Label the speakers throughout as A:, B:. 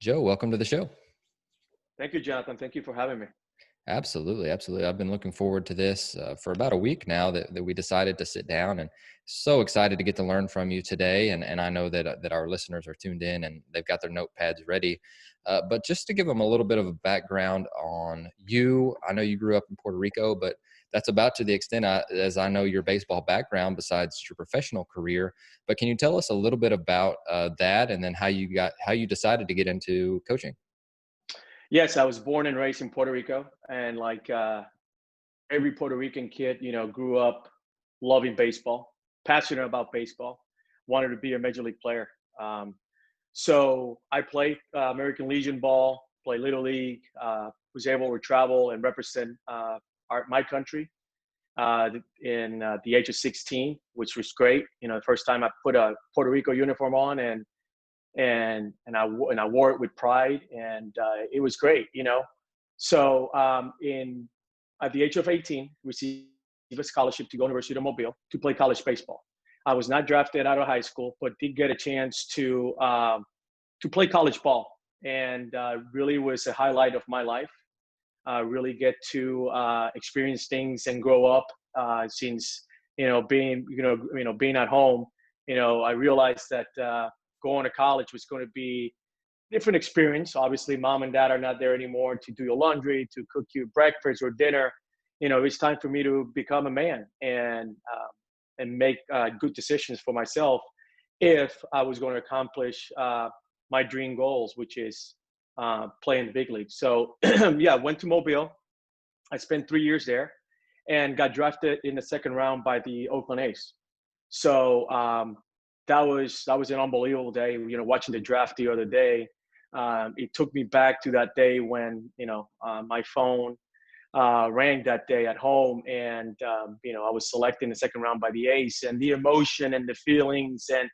A: Joe, welcome to the show.
B: Thank you, Jonathan. Thank you for having me.
A: Absolutely, absolutely. I've been looking forward to this for about a week now that we decided to sit down, and so excited to get to learn from you today. And I know that our listeners are tuned in and they've got their notepads ready. But just to give them a little bit of a background on you, I know you grew up in Puerto Rico, but that's about to the extent as I know your baseball background besides your professional career. But can you tell us a little bit about that, and then how you decided to get into coaching?
B: Yes, I was born and raised in Puerto Rico, and every Puerto Rican kid, grew up loving baseball, passionate about baseball, wanted to be a major league player. Um, so I played American Legion ball, played Little League, was able to travel and represent my country in the age of 16, which was great. The first time I put a Puerto Rico uniform on, and I wore it with pride, and it was great. So in at the age of 18, received a scholarship to go to University of Mobile to play college baseball. I was not drafted out of high school, but did get a chance to play college ball, and really was a highlight of my life. Really get to experience things and grow up since being at home. I realized that going to college was going to be a different experience. Obviously, mom and dad are not there anymore to do your laundry, to cook you breakfast or dinner. It's time for me to become a man and make good decisions for myself if I was going to accomplish my dream goals, which is play in the big league. So yeah, went to Mobile. I spent 3 years there and got drafted in the second round by the Oakland A's. So that was an unbelievable day. Watching the draft the other day, it took me back to that day when my phone rang that day at home, and I was selected in the second round by the A's, and the emotion and the feelings and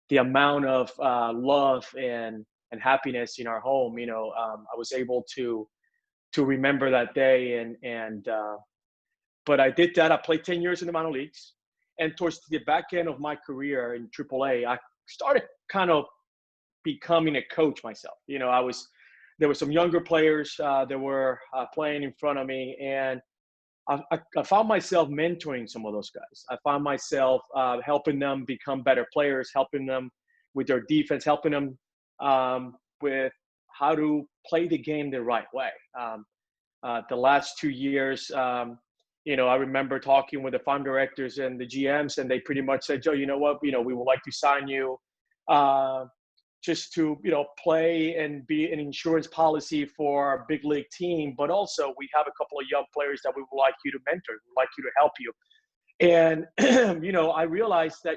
B: the amount of love and happiness in our home. I was able to remember that day, and but I did that. I played 10 years in the minor leagues. And towards the back end of my career in AAA, I started kind of becoming a coach myself. There were some younger players that were playing in front of me, and I found myself mentoring some of those guys. I found myself helping them become better players, helping them with their defense, helping them with how to play the game the right way. The last 2 years, I remember talking with the farm directors and the GMs, and they pretty much said, Joe, you know what, we would like to sign you just to, play and be an insurance policy for our big league team. But also we have a couple of young players that we would like you to mentor, we would like you to help you. And, I realized that,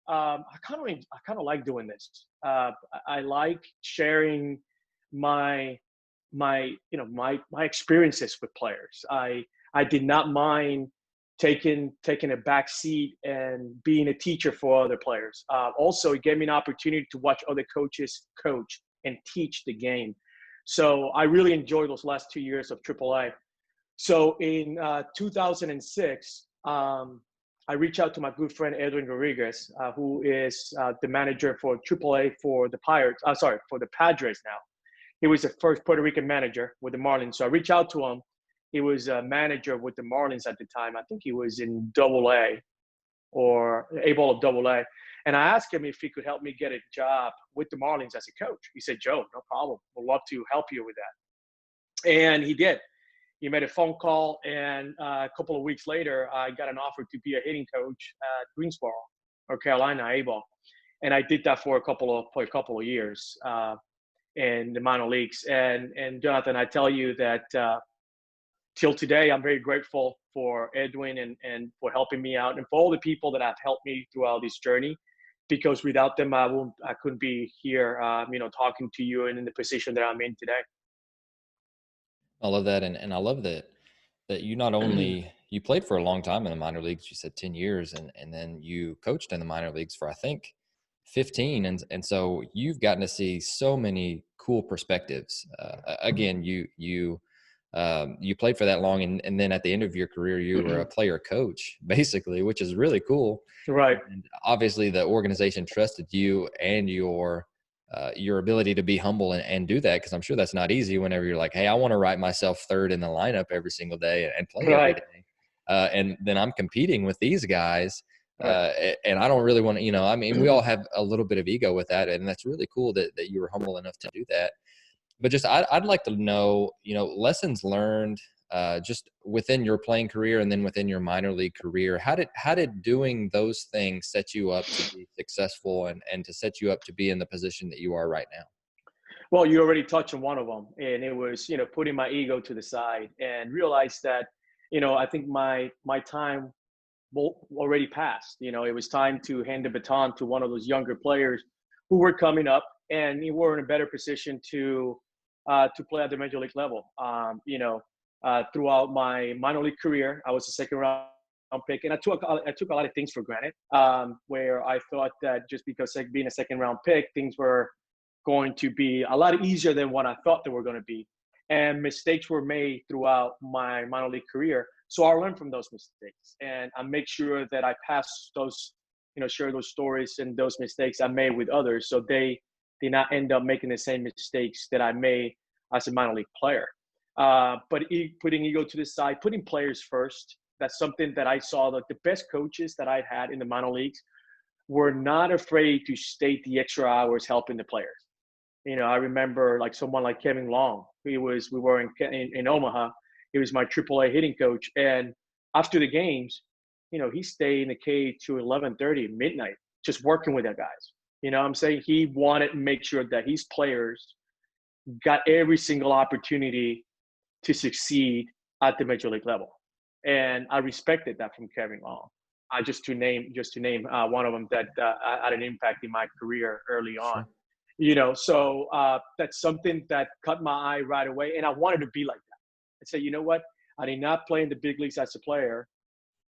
B: I kind of like doing this. I like sharing my experiences with players. I did not mind taking a back seat and being a teacher for other players. Also, it gave me an opportunity to watch other coaches coach and teach the game. So I really enjoyed those last 2 years of AAA. So in 2006, I reached out to my good friend Edwin Rodriguez, who is the manager for AAA for the for the Padres now. He was the first Puerto Rican manager with the Marlins. So I reached out to him. He was a manager with the Marlins at the time. I think he was in AA or A-ball of AA. And I asked him if he could help me get a job with the Marlins as a coach. He said, Joe, no problem. We'd love to help you with that. And he did. He made a phone call, and a couple of weeks later, I got an offer to be a hitting coach at Greensboro or Carolina A-ball. And I did that for a couple of years in the minor leagues. And Jonathan, I tell you that till today, I'm very grateful for Edwin and for helping me out, and for all the people that have helped me throughout this journey, because without them, I couldn't be here, talking to you and in the position that I'm in today.
A: I love that, and I love that you not only you played for a long time in the minor leagues. You said 10 years, and then you coached in the minor leagues for I think 15, and so you've gotten to see so many cool perspectives. Again, you played for that long, and then at the end of your career, you were a player coach, basically, which is really cool.
B: Right.
A: And obviously, the organization trusted you and your your ability to be humble and do that, because I'm sure that's not easy whenever you're like, hey, I want to write myself third in the lineup every single day and play every
B: Right.
A: day. And then I'm competing with these guys.
B: Right.
A: And I don't really want to, I mean, we all have a little bit of ego with that. And that's really cool that you were humble enough to do that. But just, I'd like to know, lessons learned just within your playing career and then within your minor league career. How did doing those things set you up to be successful and to set you up to be in the position that you are right now?
B: Well, you already touched on one of them, and it was, putting my ego to the side and realize that, I think my time already passed. It was time to hand the baton to one of those younger players who were coming up, and we were in a better position to play at the major league level. Throughout my minor league career, I was a second round pick, and I took a lot of things for granted. Where I thought that just because being a second round pick, things were going to be a lot easier than what I thought they were going to be. And mistakes were made throughout my minor league career. So I learned from those mistakes, and I make sure that I pass those, share those stories and those mistakes I made with others, so they did not end up making the same mistakes that I made as a minor league player. But putting ego to the side, putting players first, that's something that I saw that the best coaches that I had in the minor leagues were not afraid to state the extra hours helping the players. I remember like someone like Kevin Long. We were in Omaha. He was my AAA hitting coach, and after the games, he stayed in the cage to 11:30 midnight, just working with the guys. I'm saying he wanted to make sure that his players got every single opportunity to succeed at the major league level, and I respected that from Kevin Long. Just to name one of them that had an impact in my career early on.
A: Sure.
B: So that's something that caught my eye right away, and I wanted to be like that. I said, you know what? I did not play in the big leagues as a player,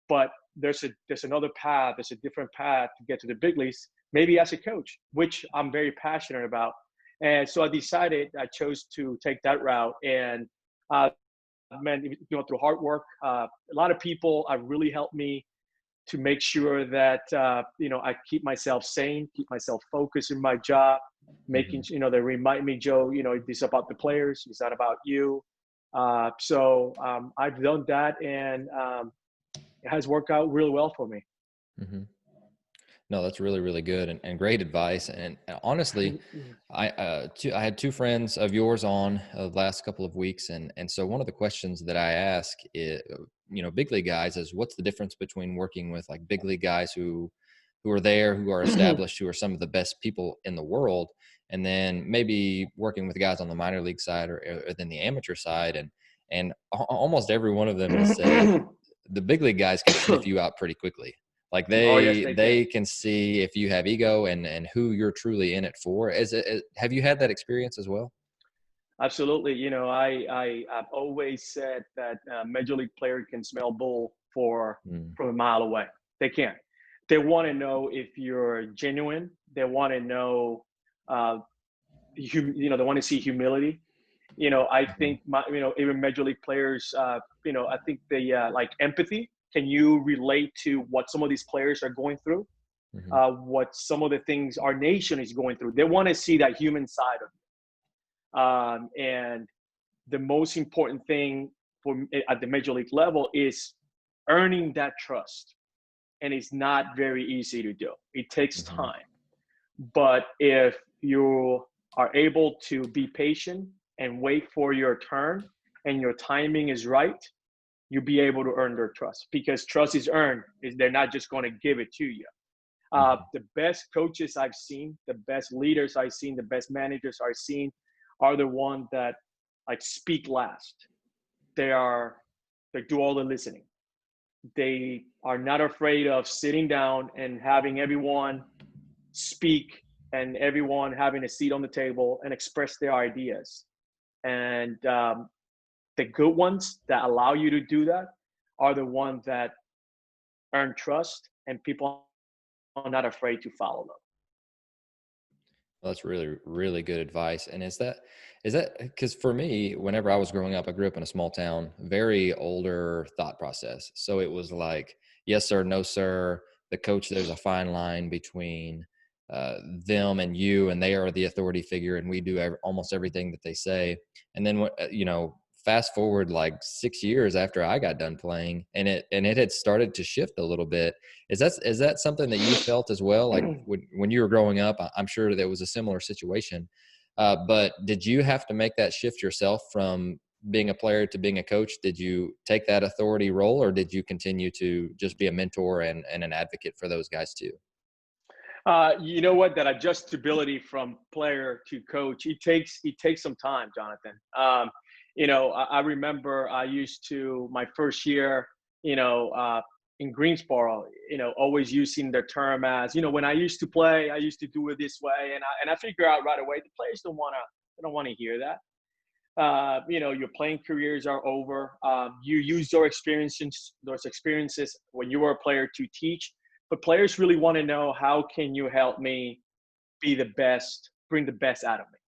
B: but there's another path. There's a different path to get to the big leagues, maybe as a coach, which I'm very passionate about. And so I chose to take that route. And man, through hard work, a lot of people have really helped me to make sure that I keep myself sane, keep myself focused in my job, making they remind me, Joe, this is about the players, it's not about you. So I've done that, and it has worked out really well for me.
A: Mm-hmm. No, that's really, really good and great advice. And honestly, I had two friends of yours on the last couple of weeks, and so one of the questions that I ask is, big league guys, is what's the difference between working with like big league guys who are there, who are established, who are some of the best people in the world, and then maybe working with guys on the minor league side or then the amateur side, and almost every one of them has said the big league guys can sniff you out pretty quickly. Like
B: Oh yes, they can.
A: they can see if you have ego and who you're truly in it for. Have you had that experience as well?
B: Absolutely. I've always said that a major league player can smell bull
A: Mm,
B: from a mile away. They can. They want to know if you're genuine. They want to know, uh, they want to see humility. I
A: mhm,
B: think even major league players, I think they like empathy. Can you relate to what some of these players are going through?
A: mhm,
B: What some of the things our nation is going through? They want to see that human side of it. And the most important thing at the major league level is earning that trust, and it's not very easy to do. It takes
A: mhm.
B: time, but if you are able to be patient and wait for your turn and your timing is right, you'll be able to earn their trust, because trust is earned. They're not just going to give it to you.
A: Mhm.
B: The best coaches I've seen, the best leaders I've seen, the best managers I've seen are the ones that like speak last. They do all the listening. They are not afraid of sitting down and having everyone speak, and everyone having a seat on the table and express their ideas. And the good ones that allow you to do that are the ones that earn trust, and people are not afraid to follow them.
A: Well, that's really, really good advice. And is that because for me, whenever I was growing up, I grew up in a small town, very older thought process. So it was like, yes, sir, no, sir. The coach, there's a fine line between them and you, and they are the authority figure, and we do almost everything that they say. And then, fast forward like 6 years after I got done playing, and it had started to shift a little bit. Is that something that you felt as well? Like when you were growing up, I'm sure that was a similar situation. But did you have to make that shift yourself from being a player to being a coach? Did you take that authority role, or did you continue to just be a mentor and an advocate for those guys too?
B: You know what? That adjustability from player to coach, it takes some time, Jonathan. I remember I used to my first year, in Greensboro, always using the term as, when I used to play, I used to do it this way, and I figure out right away the players don't want to hear that. Your playing careers are over. You use those experiences when you were a player to teach, but players really want to know, how can you help me be the best, bring the best out of me?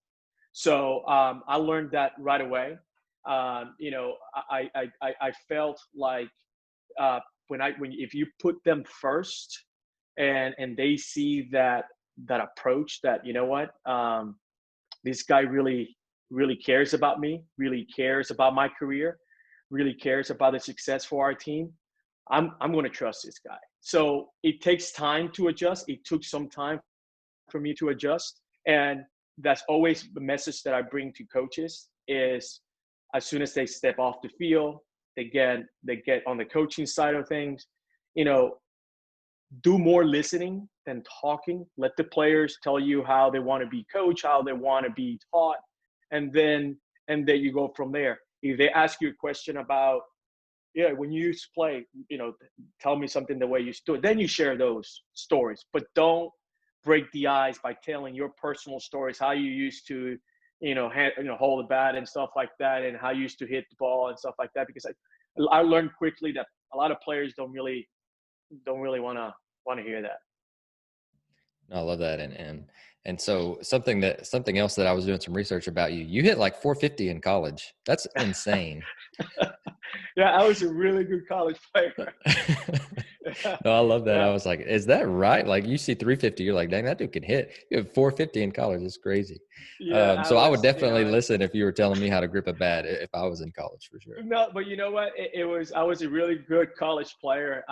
B: So I learned that right away. I felt like when if you put them first, and they see that approach, that this guy really cares about me, really cares about my career, really cares about the success for our team, I'm going to trust this guy. So it takes time to adjust. It took some time for me to adjust, and that's always the message that I bring to coaches is, as soon as they step off the field, they get on the coaching side of things, do more listening than talking. Let the players tell you how they want to be coached, how they want to be taught, and then you go from there. If they ask you a question about, when you used to play, tell me something the way you used to do it, then you share those stories. But don't break the ice by telling your personal stories, how you used to, hold the bat and stuff like that, and how you used to hit the ball and stuff like that. Because I learned quickly that a lot of players don't really want to hear that.
A: No, I love that. And so something else that I was doing some research about you. You hit like 450 in college. That's insane.
B: Yeah, I was a really good college player.
A: No, I love that. I
B: Yeah,
A: was like, is that right? Like you see 350, you're like, dang, that dude can hit. You have 450 in college. It's crazy.
B: yeah, I
A: So I would
B: was,
A: definitely listen if you were telling me how to grip a bat if I was in college for sure.
B: no, but you know what? I was a really good college player.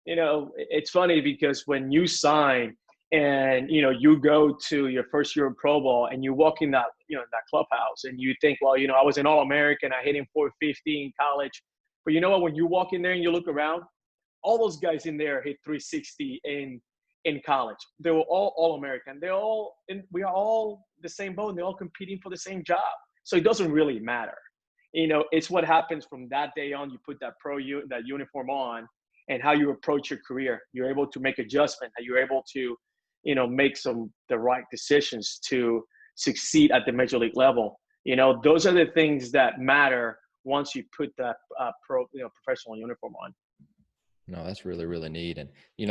B: It's funny because when you sign and you go to your first year of Pro Bowl and you walk in that clubhouse and you think, well, I was an All-American, I hit in 450 in college. But you know what? When you walk in there and you look around, all those guys in there hit 360 in college. They were all American. We are all the same boat, and they're all competing for the same job. So it doesn't really matter. It's what happens from that day on. You put that that uniform on, and how you approach your career. You're able to make adjustments, and you're able to, make the right decisions to succeed at the major league level. Those are the things that matter once you put that professional uniform on.
A: No, that's really, really neat. And,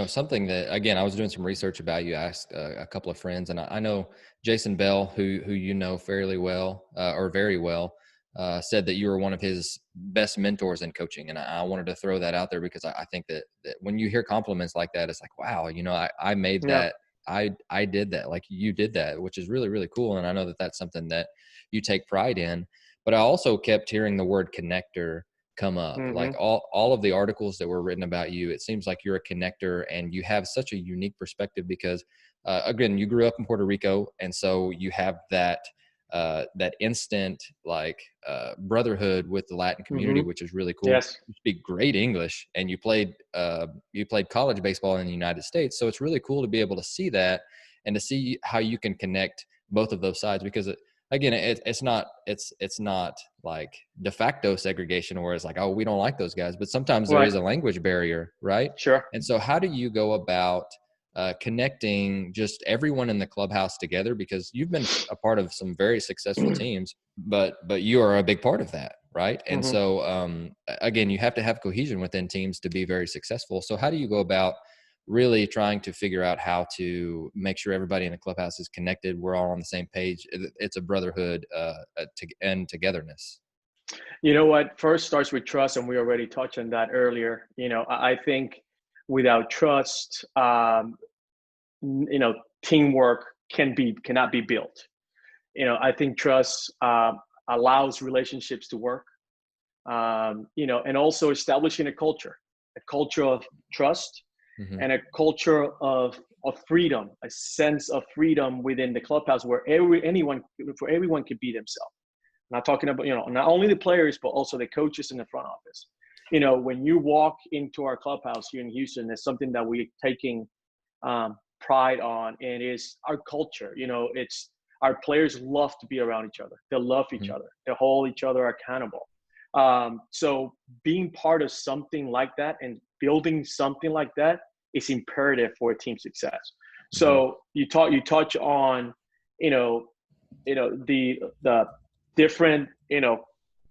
A: something that, again, I was doing some research about you. I asked a couple of friends, and I know Jason Bell, who you know fairly well, or very well, said that you were one of his best mentors in coaching. And I wanted to throw that out there because I think that when you hear compliments like that, it's like, wow, I made
B: Yeah.
A: that. I did that. Like you did that, which is really, really cool. And I know that that's something that you take pride in. But I also kept hearing the word connector come up.
B: Mm-hmm.
A: Like all of the articles that were written about you, it seems like you're a connector, and you have such a unique perspective because again, you grew up in Puerto Rico, and so you have that instant brotherhood with the Latin community,
B: Mm-hmm.
A: which is really cool.
B: Yes.
A: You speak great English, and you played college baseball in the United States, so it's really cool to be able to see that and to see how you can connect both of those sides, because again, it's not like de facto segregation where it's like, oh, we don't like those guys, but sometimes there
B: Right.
A: is a language barrier, right?
B: Sure.
A: And so how do you go about connecting just everyone in the clubhouse together? Because you've been a part of some very successful teams, but you are a big part of that, right? And
B: Mm-hmm.
A: so again, you have to have cohesion within teams to be very successful. So how do you go about really trying to figure out how to make sure everybody in the clubhouse is connected? We're all on the same page. It's a brotherhood and togetherness.
B: You know what? First starts with trust, and we already touched on that earlier. I think without trust, teamwork cannot be built. I think trust allows relationships to work. And also establishing a culture of trust,
A: Mm-hmm.
B: and a culture of freedom, a sense of freedom within the clubhouse where everyone could be themselves. I'm not talking about, not only the players, but also the coaches in the front office. When you walk into our clubhouse here in Houston, it's something that we're taking pride on, and is our culture. It's our players love to be around each other. They love each other. They hold each other accountable. So being part of something like that and building something like that is imperative for a team success. So you touch on, the different,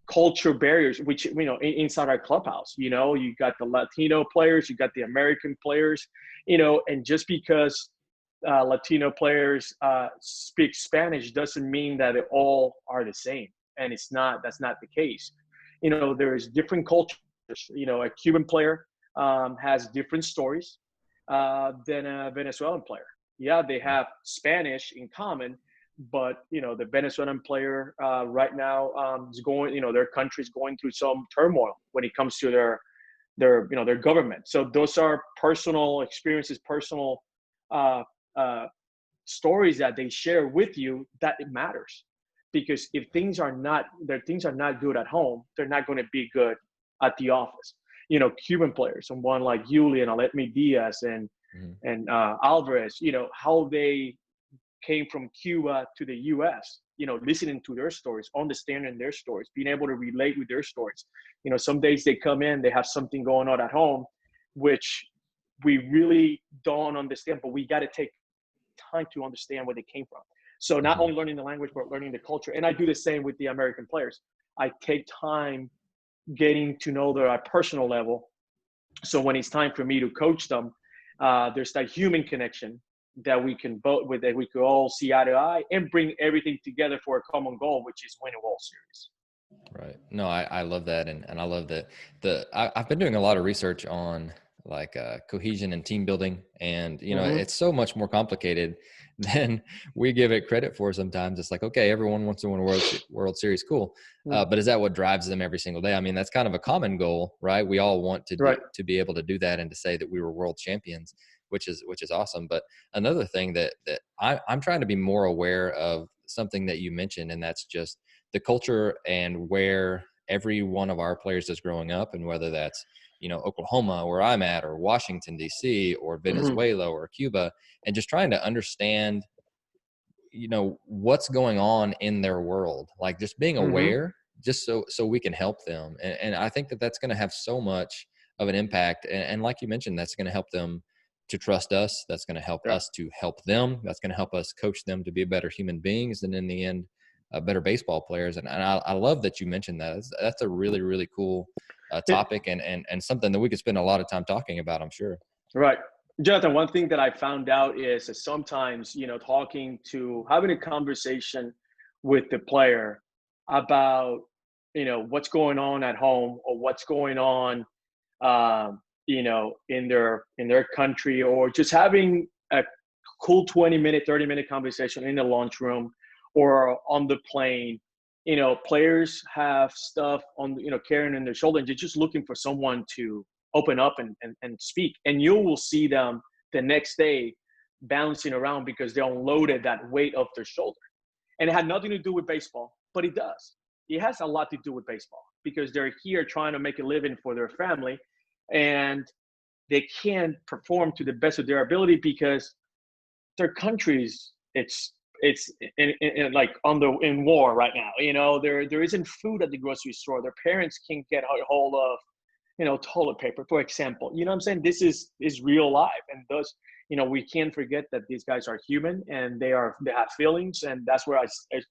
B: culture barriers, which, inside our clubhouse, you got the Latino players, you got the American players, and just because Latino players speak Spanish doesn't mean that they all are the same. And that's not the case. There's different cultures. A Cuban player has different stories than a Venezuelan player. Yeah, they have Spanish in common, but the Venezuelan player right now is going. Their country is going through some turmoil when it comes to their government. So those are personal experiences, personal stories that they share with you, that it matters. Because if things are not good at home, they're not going to be good at the office. Cuban players, someone like Julian, Aletmi Diaz, and Alvarez, how they came from Cuba to the U.S., listening to their stories, understanding their stories, being able to relate with their stories. Some days they come in, they have something going on at home, which we really don't understand, but we got to take time to understand where they came from. So not only learning the language, but learning the culture. And I do the same with the American players. I take time getting to know them at a personal level. So when it's time for me to coach them, there's that human connection that we can that we could all see eye to eye and bring everything together for a common goal, which is win a World Series.
A: Right. No, I love that. And I love that I've been doing a lot of research on like cohesion and team building. And, it's so much more complicated than we give it credit for sometimes. It's like, okay, everyone wants to win a World Series. Cool. But is that what drives them every single day? I mean, that's kind of a common goal, right? We all want to be able to do that and to say that we were world champions, which is awesome. But another thing that I'm trying to be more aware of, something that you mentioned, and that's just the culture and where every one of our players is growing up, and whether that's, Oklahoma, where I'm at, or Washington, D.C., or Venezuela, or Cuba, and just trying to understand, what's going on in their world, like just being aware, just so we can help them. And I think that that's going to have so much of an impact. And like you mentioned, that's going to help them to trust us. That's going to help us to help them. That's going to help us coach them to be better human beings, and in the end, better baseball players. And I love that you mentioned that. That's a really, really cool topic, and something that we could spend a lot of time talking about, I'm sure.
B: Right. Jonathan, one thing that I found out is that sometimes, having a conversation with the player about, what's going on at home, or what's going on, in their country, or just having a cool 20-minute, 30-minute conversation in the lunchroom or on the plane. Players have stuff on, carrying in their shoulder, and they're just looking for someone to open up and speak. And you will see them the next day bouncing around because they unloaded that weight off their shoulder. And it had nothing to do with baseball, but it does. It has a lot to do with baseball, because they're here trying to make a living for their family, and they can't perform to the best of their ability because their countries, it's in war right now. There isn't food at the grocery store. Their parents can't get a hold of, toilet paper, for example. You know what I'm saying? This is real life. And thus, we can't forget that these guys are human, and they have feelings. And that's where I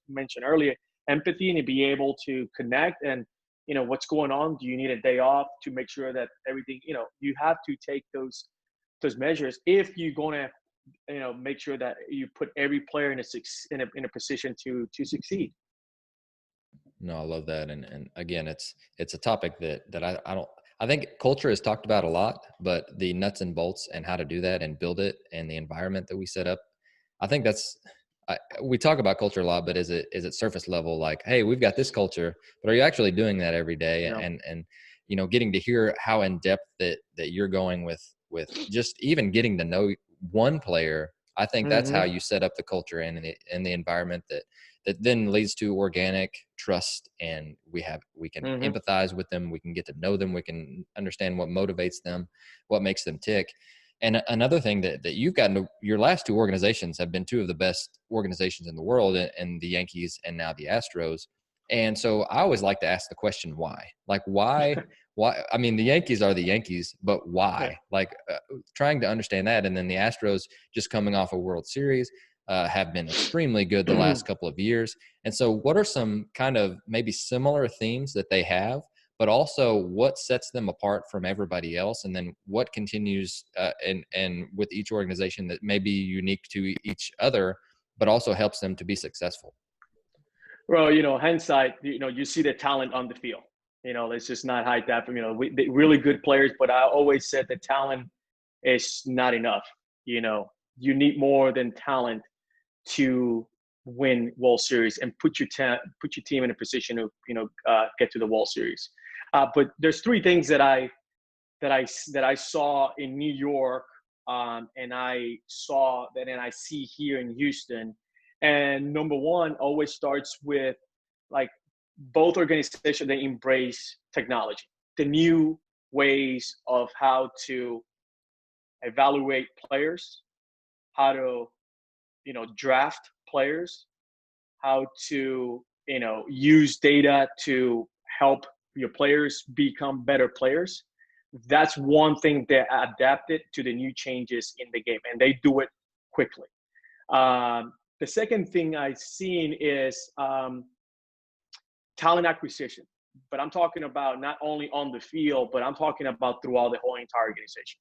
B: mentioned earlier, empathy, and to be able to connect and, what's going on? Do you need a day off to make sure that everything, you have to take those measures if you're going to, make sure that you put every player in a position to succeed.
A: No, I love that. And again, it's a topic that I don't, I think culture is talked about a lot, but the nuts and bolts and how to do that and build it and the environment that we set up, I think we talk about culture a lot, but is it surface level? Like, hey, we've got this culture, but are you actually doing that every day?
B: Yeah.
A: And getting to hear how in depth that you're going with just even getting to know one player. I think that's how
B: Mm-hmm.
A: you set up the culture and the environment that then leads to organic trust, and we can
B: Mm-hmm.
A: empathize with them, we can get to know them, we can understand what motivates them, what makes them tick. And another thing that you've gotten your last two organizations have been two of the best organizations in the world, and the Yankees and now the Astros. And so I always like to ask the question, why? Like, why? I mean, the Yankees are the Yankees, but
B: Yeah.
A: why? Like, trying to understand that. And then the Astros, just coming off a World Series, have been extremely good the last couple of years. And so what are some kind of maybe similar themes that they have, but also what sets them apart from everybody else? And then what continues and with each organization that may be unique to each other, but also helps them to be successful?
B: Well, hindsight, you see the talent on the field. Let's just not hide that from, they really good players, but I always said the talent is not enough. You need more than talent to win World Series and put your team in a position to get to the World Series. But there's three things that I saw in New York, and I saw that, and I see here in Houston. And number one always starts with, like, both organizations, they embrace technology, the new ways of how to evaluate players, how to draft players, how to use data to help your players become better players. That's one thing they adapted to the new changes in the game, and they do it quickly. The second thing I've seen is talent acquisition, but I'm talking about not only on the field, but I'm talking about throughout the whole entire organization.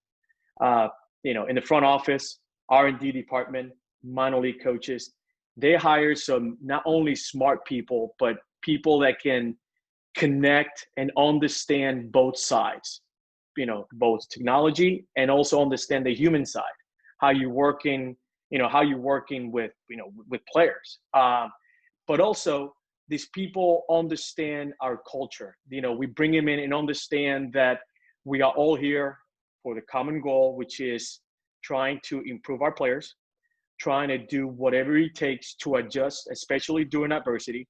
B: Uh, in the front office, R&D department, minor league coaches, they hire some not only smart people, but people that can connect and understand both sides, both technology and also understand the human side, how you're working, with players. But also, these people understand our culture. We bring them in and understand that we are all here for the common goal, which is trying to improve our players, trying to do whatever it takes to adjust, especially during adversity.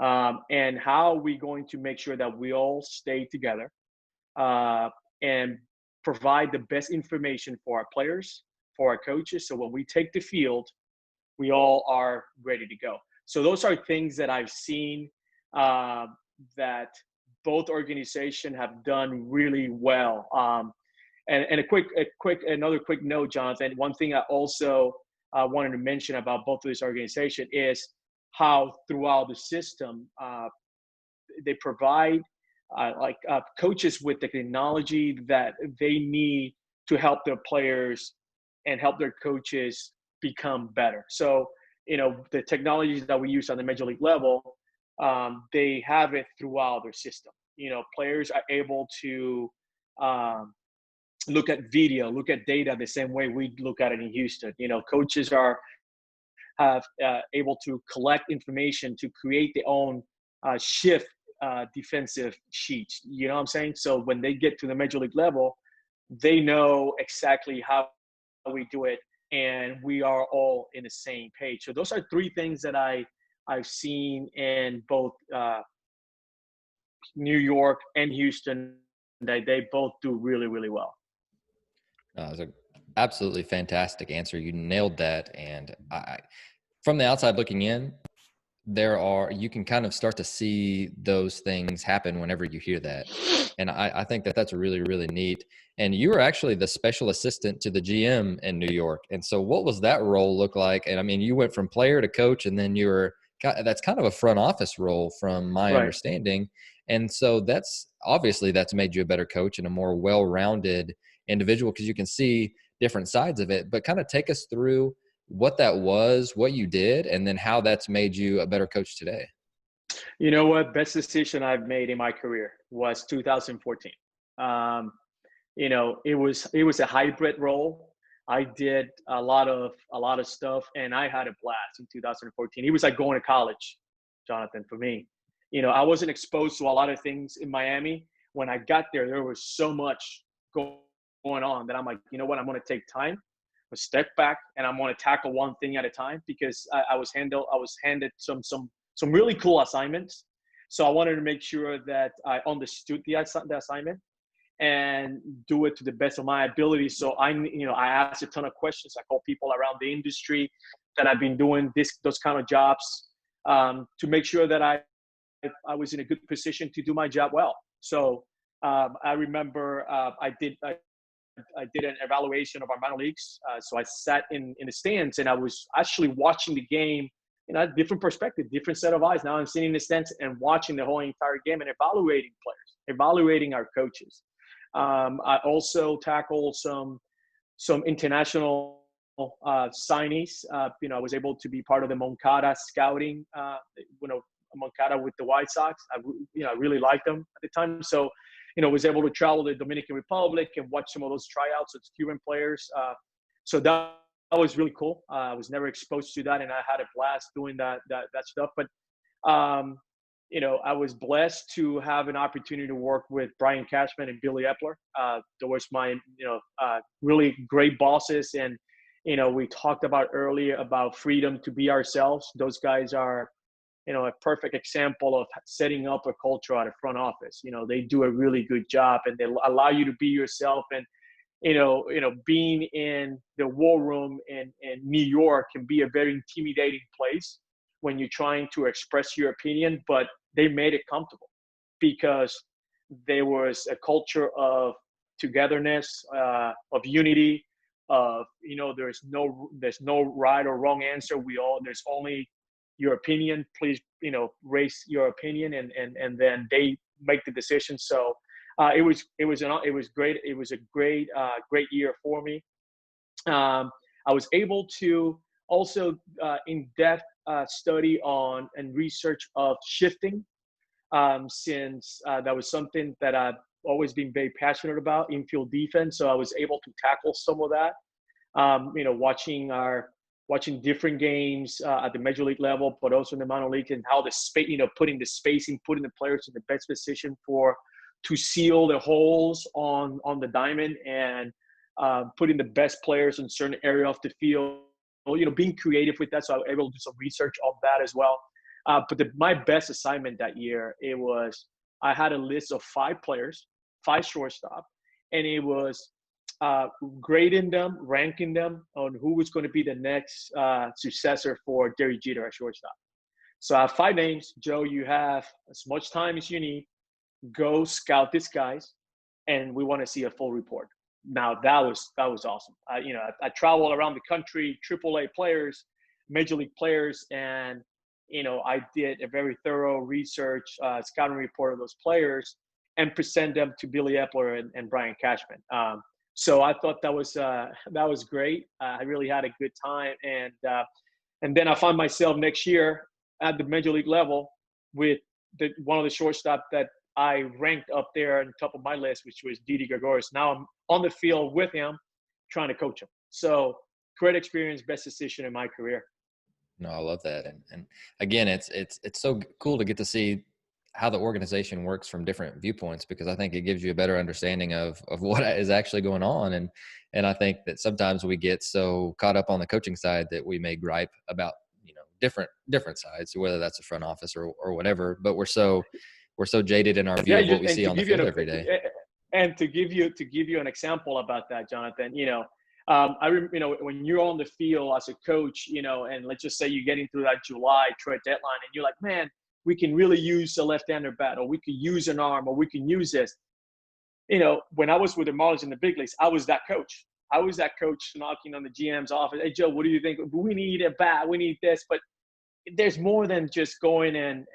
B: And how are we going to make sure that we all stay together, and provide the best information for our players, for our coaches, so when we take the field, we all are ready to go. So those are things that I've seen, that both organizations have done really well. And another quick note, Jonathan. One thing I also wanted to mention about both of these organizations is how throughout the system, they provide coaches with the technology that they need to help their players and help their coaches become better. So, the technologies that we use on the major league level, they have it throughout their system. Players are able to look at video, look at data the same way we look at it in Houston. Coaches are have able to collect information to create their own shift defensive sheets. You know what I'm saying? So when they get to the major league level, they know exactly how we do it, and we are all in the same page. So those are three things that I've seen in both New York and Houston, that they both do really, really well.
A: It was an absolutely fantastic answer. You nailed that. And from the outside looking in, you can kind of start to see those things happen whenever you hear that. And I think that's really, really neat. And you were actually the special assistant to the GM in New York. And so what was that role look like? And I mean, you went from player to coach, and then that's kind of a front office role from my
B: Right.
A: understanding. And so that's made you a better coach and a more well-rounded individual, because you can see different sides of it. But kind of take us through what that was, what you did, and then how that's made you a better coach today.
B: You know what? Best decision I've made in my career was 2014. Um, it was a hybrid role. I did a lot of stuff, and I had a blast in 2014. It was like going to college, Jonathan, for me. I wasn't exposed to a lot of things in Miami. When I got there, there was so much going on that I'm like, you know what? I'm going to take time, a step back, and I'm going to tackle one thing at a time because I was handed some really cool assignments. So I wanted to make sure that I understood the assignment and do it to the best of my ability. So I asked a ton of questions. I called people around the industry that I've been doing those kind of jobs to make sure that I was in a good position to do my job well. So I remember I did an evaluation of our minor leagues. So I sat in the stands and I was actually watching the game in a different perspective, different set of eyes. Now I'm sitting in the stands and watching the whole entire game and evaluating players, evaluating our coaches. I also tackled some international signees. I was able to be part of the Moncada scouting. Moncada with the White Sox. I really liked them at the time. So, was able to travel to the Dominican Republic and watch some of those tryouts with Cuban players. So that was really cool. I was never exposed to that, and I had a blast doing that stuff. But I was blessed to have an opportunity to work with Brian Cashman and Billy Epler. They was my, really great bosses. And, we talked about earlier about freedom to be ourselves. Those guys are, a perfect example of setting up a culture at a front office. They do a really good job and they allow you to be yourself. And, being in the war room in New York can be a very intimidating place when you're trying to express your opinion, but they made it comfortable because there was a culture of togetherness, of unity, of, there's no right or wrong answer. There's only your opinion. Please, raise your opinion, and then they make the decision. So it was great. It was a great year for me. I was able to also in-depth study on and research of shifting, since that was something that I've always been very passionate about, infield defense. So I was able to tackle some of that. Watching different games at the major league level, but also in the minor league, and how the space, putting the spacing, putting the players in the best position to seal the holes on the diamond, and putting the best players in certain area of the field. Being creative with that. So I was able to do some research of that as well. But my best assignment that year, I had a list of 5 players, 5 shortstop, and it was grading them, ranking them on who was going to be the next successor for Derek Jeter at shortstop. So I have 5 names. Joe, you have as much time as you need. Go scout these guys, and we want to see a full report. Now that was awesome. I traveled around the country, AAA players, major league players, and I did a very thorough research, scouting report of those players, and present them to Billy Epler and Brian Cashman. So I thought that was great. I really had a good time, and then I found myself next year at the major league level with one of the shortstop that I ranked up there on top of my list, which was Didi Gregorius. Now I'm on the field with him, trying to coach him. So great experience, best decision in my career.
A: No, I love that. And again, it's so cool to get to see how the organization works from different viewpoints, because I think it gives you a better understanding of what is actually going on. And I think that sometimes we get so caught up on the coaching side that we may gripe about, different sides, whether that's the front office or whatever, but we're so jaded in our view of what we see on the field every day.
B: And to give you an example about that, Jonathan, when you're on the field as a coach, and let's just say you're getting through that July trade deadline, and you're like, man, we can really use a left-hander bat, or we could use an arm, or we can use this. When I was with the Marlins in the big leagues, I was that coach. I was that coach knocking on the GM's office. Hey, Joe, what do you think? We need a bat. We need this. But there's more than just going and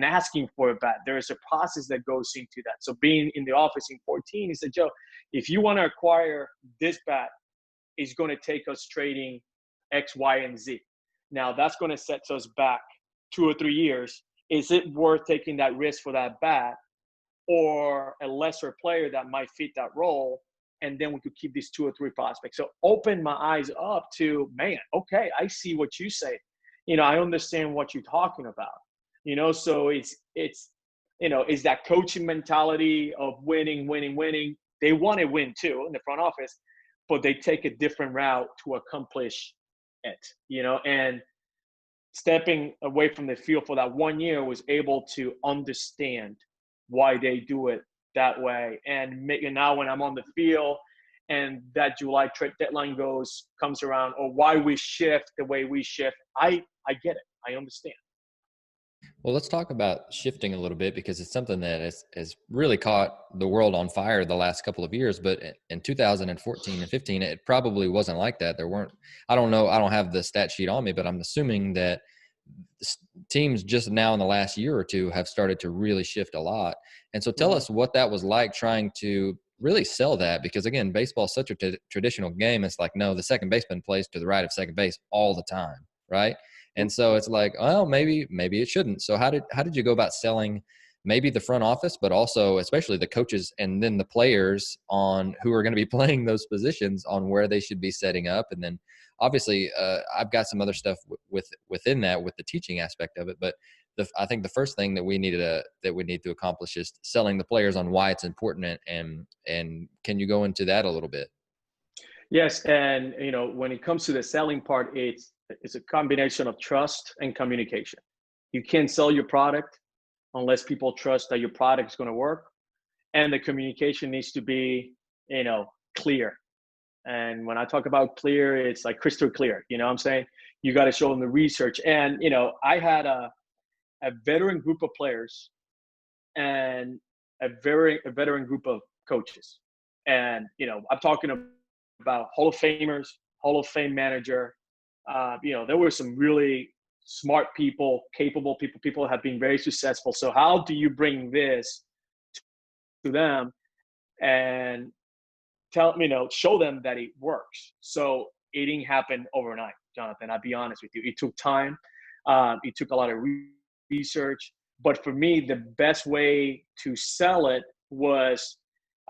B: asking for a bat. There's a process that goes into that. So being in the office in 14, he said, Joe, if you want to acquire this bat, it's going to take us trading X, Y, and Z. Now that's going to set us back 2 or 3 years. Is it worth taking that risk for that bat? or a lesser player that might fit that role. And then we could keep these 2 or 3 prospects. So open my eyes up to, man, okay, I see what you say. I understand what you're talking about. So it's is that coaching mentality of winning, winning, winning. They want to win too in the front office, but they take a different route to accomplish it, and stepping away from the field for that 1 year was able to understand why they do it that way. And now when I'm on the field and that July trade deadline comes around, or why we shift the way we shift, I get it. I understand.
A: Well, let's talk about shifting a little bit, because it's something that has really caught the world on fire the last couple of years. But in 2014 and 15, it probably wasn't like that. There weren't, I don't know, I don't have the stat sheet on me, but I'm assuming that teams just now in the last year or two have started to really shift a lot. And so tell us what that was like, trying to really sell that, because again, baseball is such a traditional game. It's like, no, the second baseman plays to the right of second base all the time, right? And so it's like, well, maybe it shouldn't. So how did you go about selling maybe the front office, but also especially the coaches and then the players on who are going to be playing those positions on where they should be setting up? And then obviously I've got some other stuff within that with the teaching aspect of it. But I think the first thing that we need to accomplish is selling the players on why it's important. And can you go into that a little bit?
B: Yes, and when it comes to the selling part, it's a combination of trust and communication. You can't sell your product unless people trust that your product is going to work, and the communication needs to be clear. And when I talk about clear, it's like crystal clear. You know what I'm saying? You got to show them the research. And I had a veteran group of players and a veteran group of coaches. And I'm talking about Hall of Famers, Hall of Fame manager. There were some really smart people, capable people have been very successful. So how do you bring this to them and show them that it works? So it didn't happen overnight, Jonathan. I'll be honest with you. It took time. It took a lot of research. But for me, the best way to sell it was,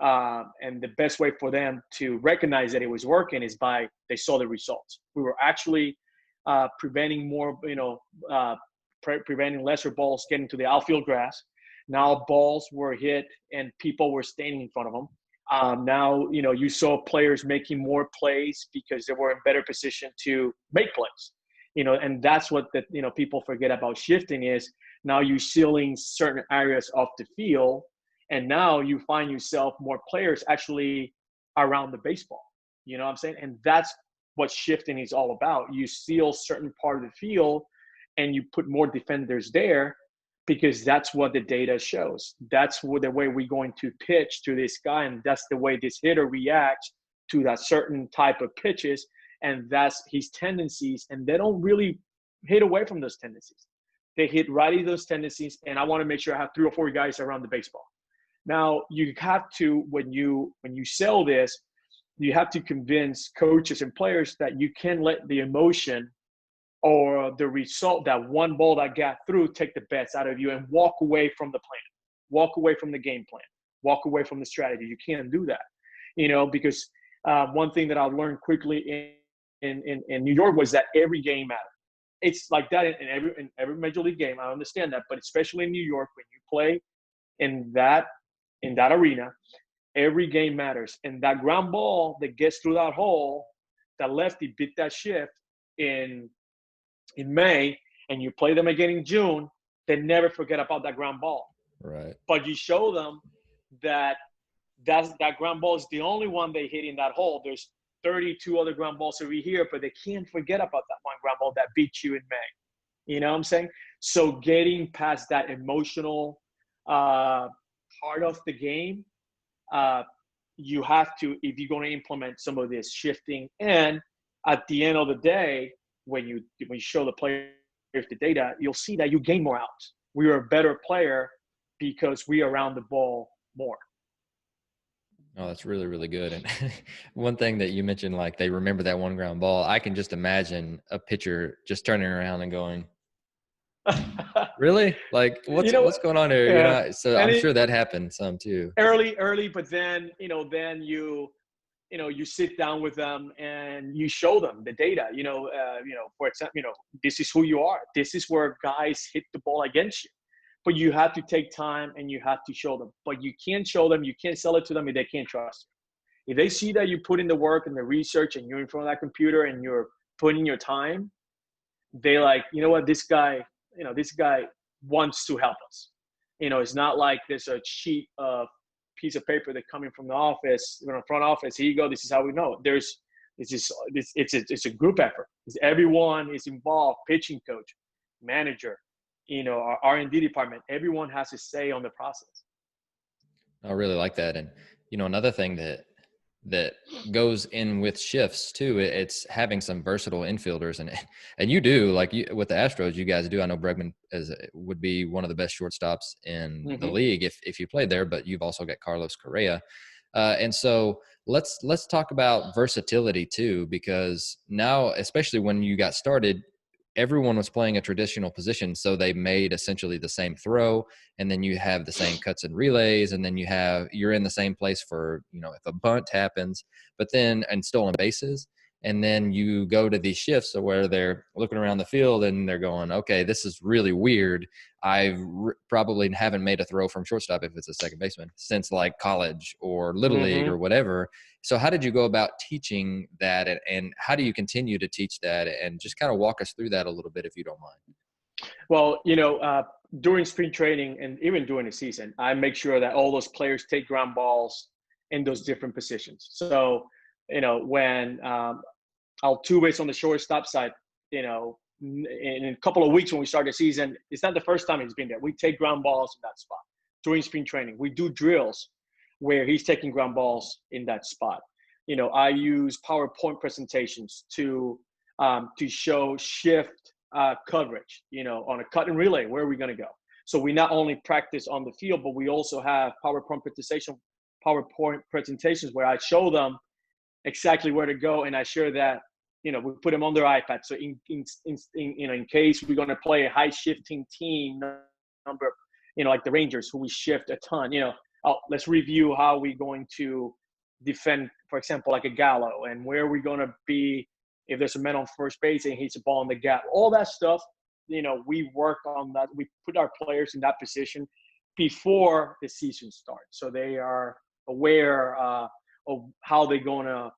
B: and the best way for them to recognize that it was working is by they saw the results. We were actually preventing preventing lesser balls getting to the outfield grass. Now balls were hit and people were standing in front of them. Now, you saw players making more plays because they were in better position to make plays. And that's what people forget about shifting is now you're sealing certain areas of the field, and now you find yourself more players actually around the baseball. You know what I'm saying? And that's what shifting is all about. You seal certain part of the field and you put more defenders there because that's what the data shows. That's the way we're going to pitch to this guy, and that's the way this hitter reacts to that certain type of pitches, and that's his tendencies. And they don't really hit away from those tendencies. They hit right at those tendencies, and I want to make sure I have 3 or 4 guys around the baseball. Now, you have to, when you sell this, you have to convince coaches and players that you can let the emotion or the result, that one ball that got through, take the bets out of you and walk away from the plan, walk away from the game plan, walk away from the strategy. You can't do that, because one thing that I learned quickly in New York was that every game mattered. It's like that in every major league game. I understand that, but especially in New York, when you play in that arena, every game matters. And that ground ball that gets through that hole, that lefty bit that shift in May, and you play them again in June, they never forget about that ground ball.
A: Right.
B: But you show them that ground ball is the only one they hit in that hole. There's 32 other ground balls over here, but they can't forget about that one ground ball that beat you in May. You know what I'm saying? So getting past that emotional part of the game, you have to, if you're going to implement some of this shifting. And at the end of the day, when you show the players the data, you'll see that you gain more outs. We are a better player because we are around the ball more.
A: Oh, that's really, really good. And one thing that you mentioned, like they remember that one ground ball, I can just imagine a pitcher just turning around and going, Really? Like,
B: You know,
A: what's going on here? You're
B: yeah.
A: not. So
B: And
A: I'm
B: it
A: sure that happened some too.
B: early, but then, then you sit down with them and you show them the data, for example, this is who you are. This is where guys hit the ball against you. But you have to take time and you have to show them. But you can't show them, you can't sell it to them if they can't trust you. If they see that you put in the work and the research and you're in front of that computer and you're putting your time, they like, you know what, this guy wants to help us. It's not like there's a sheet of piece of paper that coming from the office, front office. Here you go. This is how we know. It's a group effort. Everyone is involved. Pitching coach, manager, our R&D department. Everyone has a say on the process.
A: I really like that. And, another thing that goes in with shifts too, it's having some versatile infielders. And you do, like with the Astros, you guys do. I know Bregman would be one of the best shortstops in the league if you played there, but you've also got Carlos Correa. And so let's talk about versatility too, because now, especially when you got started, everyone was playing a traditional position. So they made essentially the same throw, and then you have the same cuts and relays, and then you're in the same place for, if a bunt happens, and stolen bases. And then you go to these shifts where they're looking around the field and they're going, okay, this is really weird. I probably haven't made a throw from shortstop, if it's a second baseman, since like college or little league or whatever. So how did you go about teaching that, and how do you continue to teach that? And just kind of walk us through that a little bit, if you don't mind.
B: Well, during spring training and even during the season, I make sure that all those players take ground balls in those different positions. So, when Altuve's on the shortstop side, in a couple of weeks when we start the season, it's not the first time he's been there. We take ground balls in that spot during spring training. We do drills where he's taking ground balls in that spot. I use PowerPoint presentations to show shift coverage, on a cut and relay, where are we going to go? So we not only practice on the field, but we also have PowerPoint presentations where I show them exactly where to go, and I share that. We put them on their iPad. So in case we're going to play a high shifting team number, like the Rangers, who we shift a ton, let's review how we're going to defend, for example, like a Gallo, and where we're going to be if there's a man on first base and hits a ball on the gap. All that stuff, we work on that. We put our players in that position before the season starts, so they are aware of how they're going to,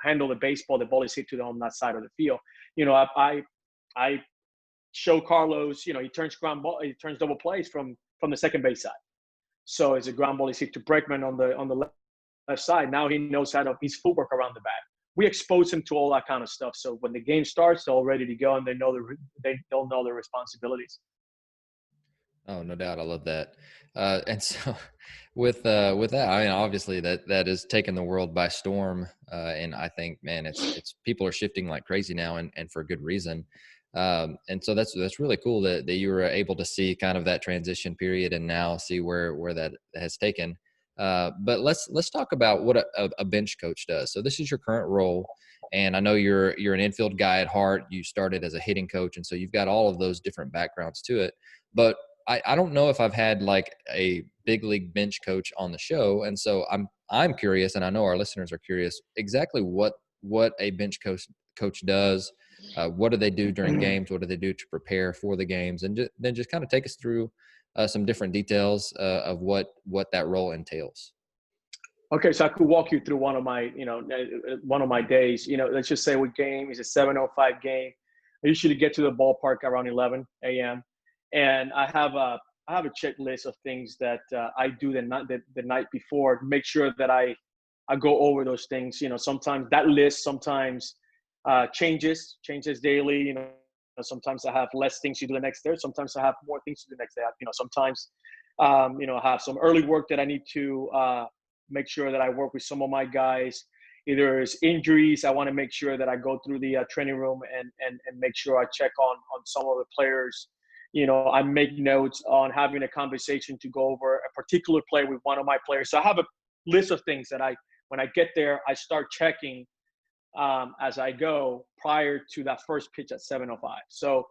B: handle the baseball. The ball is hit to them on that side of the field. I show Carlos, he turns double plays from the second base side. So it's a ground ball is hit to Bregman on the left side. Now he knows how to his footwork around the bag. We expose him to all that kind of stuff. So when the game starts, they're all ready to go, and they don't know their responsibilities.
A: Oh, no doubt. I love that. And so with that, I mean, obviously that is taking the world by storm. And I think, man, it's people are shifting like crazy now, and for good reason. And so that's really cool that you were able to see kind of that transition period, and now see where that has taken. But let's talk about what a bench coach does. So this is your current role, and I know you're an infield guy at heart. You started as a hitting coach, and so you've got all of those different backgrounds to it. But I don't know if I've had like a big league bench coach on the show, and so I'm curious, and I know our listeners are curious, exactly what a bench coach does. What do they do during games? What do they do to prepare for the games? And then just kind of take us through some different details of what that role entails.
B: Okay, so I could walk you through one of my days. Let's just say what game is a 7:05 game. I usually get to the ballpark around 11 a.m. and I have a checklist of things that I do the night before to make sure that I go over those things. Sometimes that list changes daily. Sometimes I have less things to do the next day. Sometimes I have more things to do the next day. Sometimes I have some early work that I need to make sure that I work with some of my guys. Either there's injuries, I want to make sure that I go through the training room and make sure I check on some of the players. I make notes on having a conversation to go over a particular play with one of my players. So I have a list of things that when I get there, I start checking as I go prior to that first pitch at 7:05. So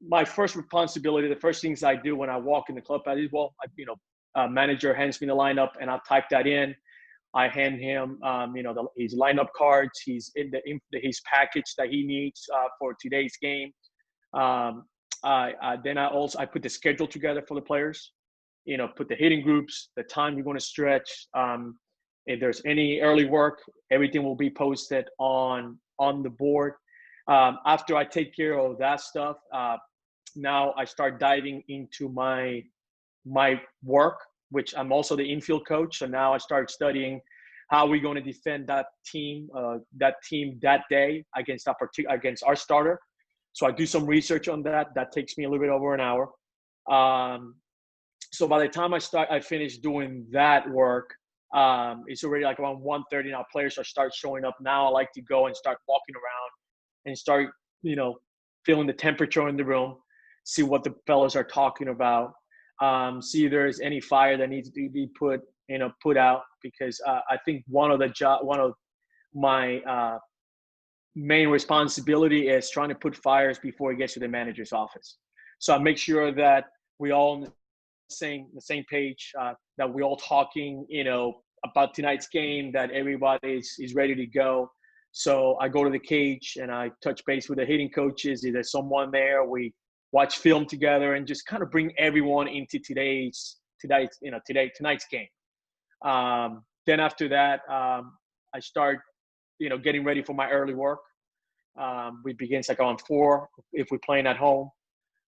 B: my first responsibility, the first things I do when I walk in the clubhouse is, manager hands me the lineup and I'll type that in. I hand him, his lineup cards. He's his package that he needs for today's game. Then I put the schedule together for the players. Put the hitting groups, the time you're going to stretch. If there's any early work, everything will be posted on the board. After I take care of that stuff, now I start diving into my work, which I'm also the infield coach. So now I start studying how we're going to defend that team that day against our starter. So I do some research on that. That takes me a little bit over an hour. So by the time I finish doing that work, it's already like around 1:30 now. Players start showing up. Now I like to go and start walking around and start, feeling the temperature in the room, see what the fellows are talking about, see if there's any fire that needs to be put out, because I think one of my main responsibility is trying to put fires before it gets to the manager's office. So I make sure that we all on the same page, that we're all talking, about tonight's game, that everybody is ready to go. So I go to the cage and I touch base with the hitting coaches. If there's someone there, we watch film together and just kind of bring everyone into tonight's game. Then after that, I start, getting ready for my early work. We begin like on 4 if we're playing at home.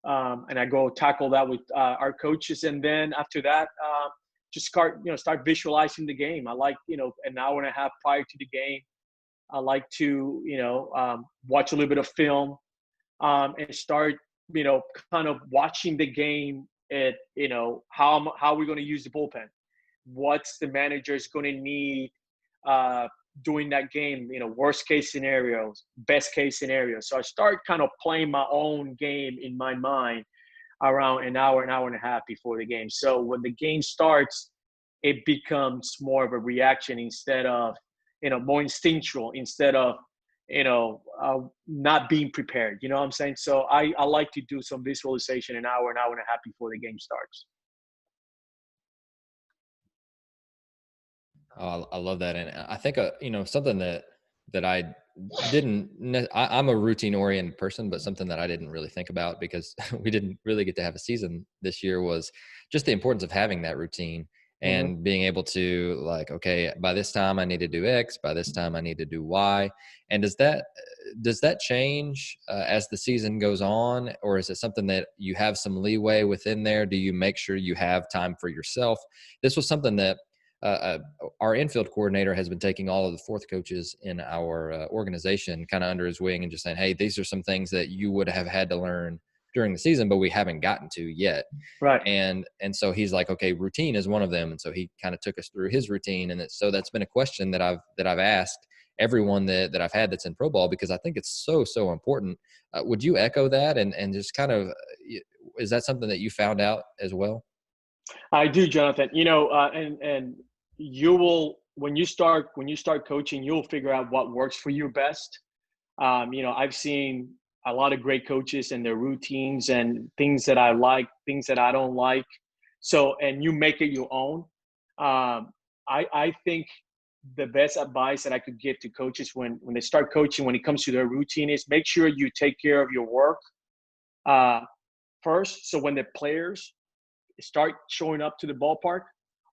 B: And I go tackle that with our coaches. And then after that, just start visualizing the game. I like, an hour and a half prior to the game, I like to, watch a little bit of film, and start, kind of watching the game at, how we're going to use the bullpen. What's the manager's going to need during that game, worst case scenarios, best case scenarios. So I start kind of playing my own game in my mind around an hour and a half before the game. So when the game starts, it becomes more of a reaction instead of, more instinctual, instead of, not being prepared. You know what I'm saying? So I like to do some visualization an hour and a half before the game starts.
A: Oh, I love that. And I think, something that I didn't, I'm a routine oriented person, but something that I didn't really think about because we didn't really get to have a season this year was just the importance of having that routine and being able to like, okay, by this time I need to do X, by this time I need to do Y. And does that change as the season goes on, or is it something that you have some leeway within there? Do you make sure you have time for yourself? This was something that our infield coordinator has been taking all of the fourth coaches in our organization kind of under his wing and just saying, hey, these are some things that you would have had to learn during the season, but we haven't gotten to yet.
B: Right.
A: And so he's like, okay, routine is one of them. And so he kind of took us through his routine. And so that's been a question that I've asked everyone that I've had that's in pro ball, because I think it's so important. Would you echo that? And just kind of, is that something that you found out as well?
B: I do, Jonathan. And you will, when you start coaching, you'll figure out what works for you best. I've seen a lot of great coaches and their routines and things that I like, things that I don't like. So, and you make it your own. I think the best advice that I could give to coaches when they start coaching, when it comes to their routine, is make sure you take care of your work first. So when the players start showing up to the ballpark,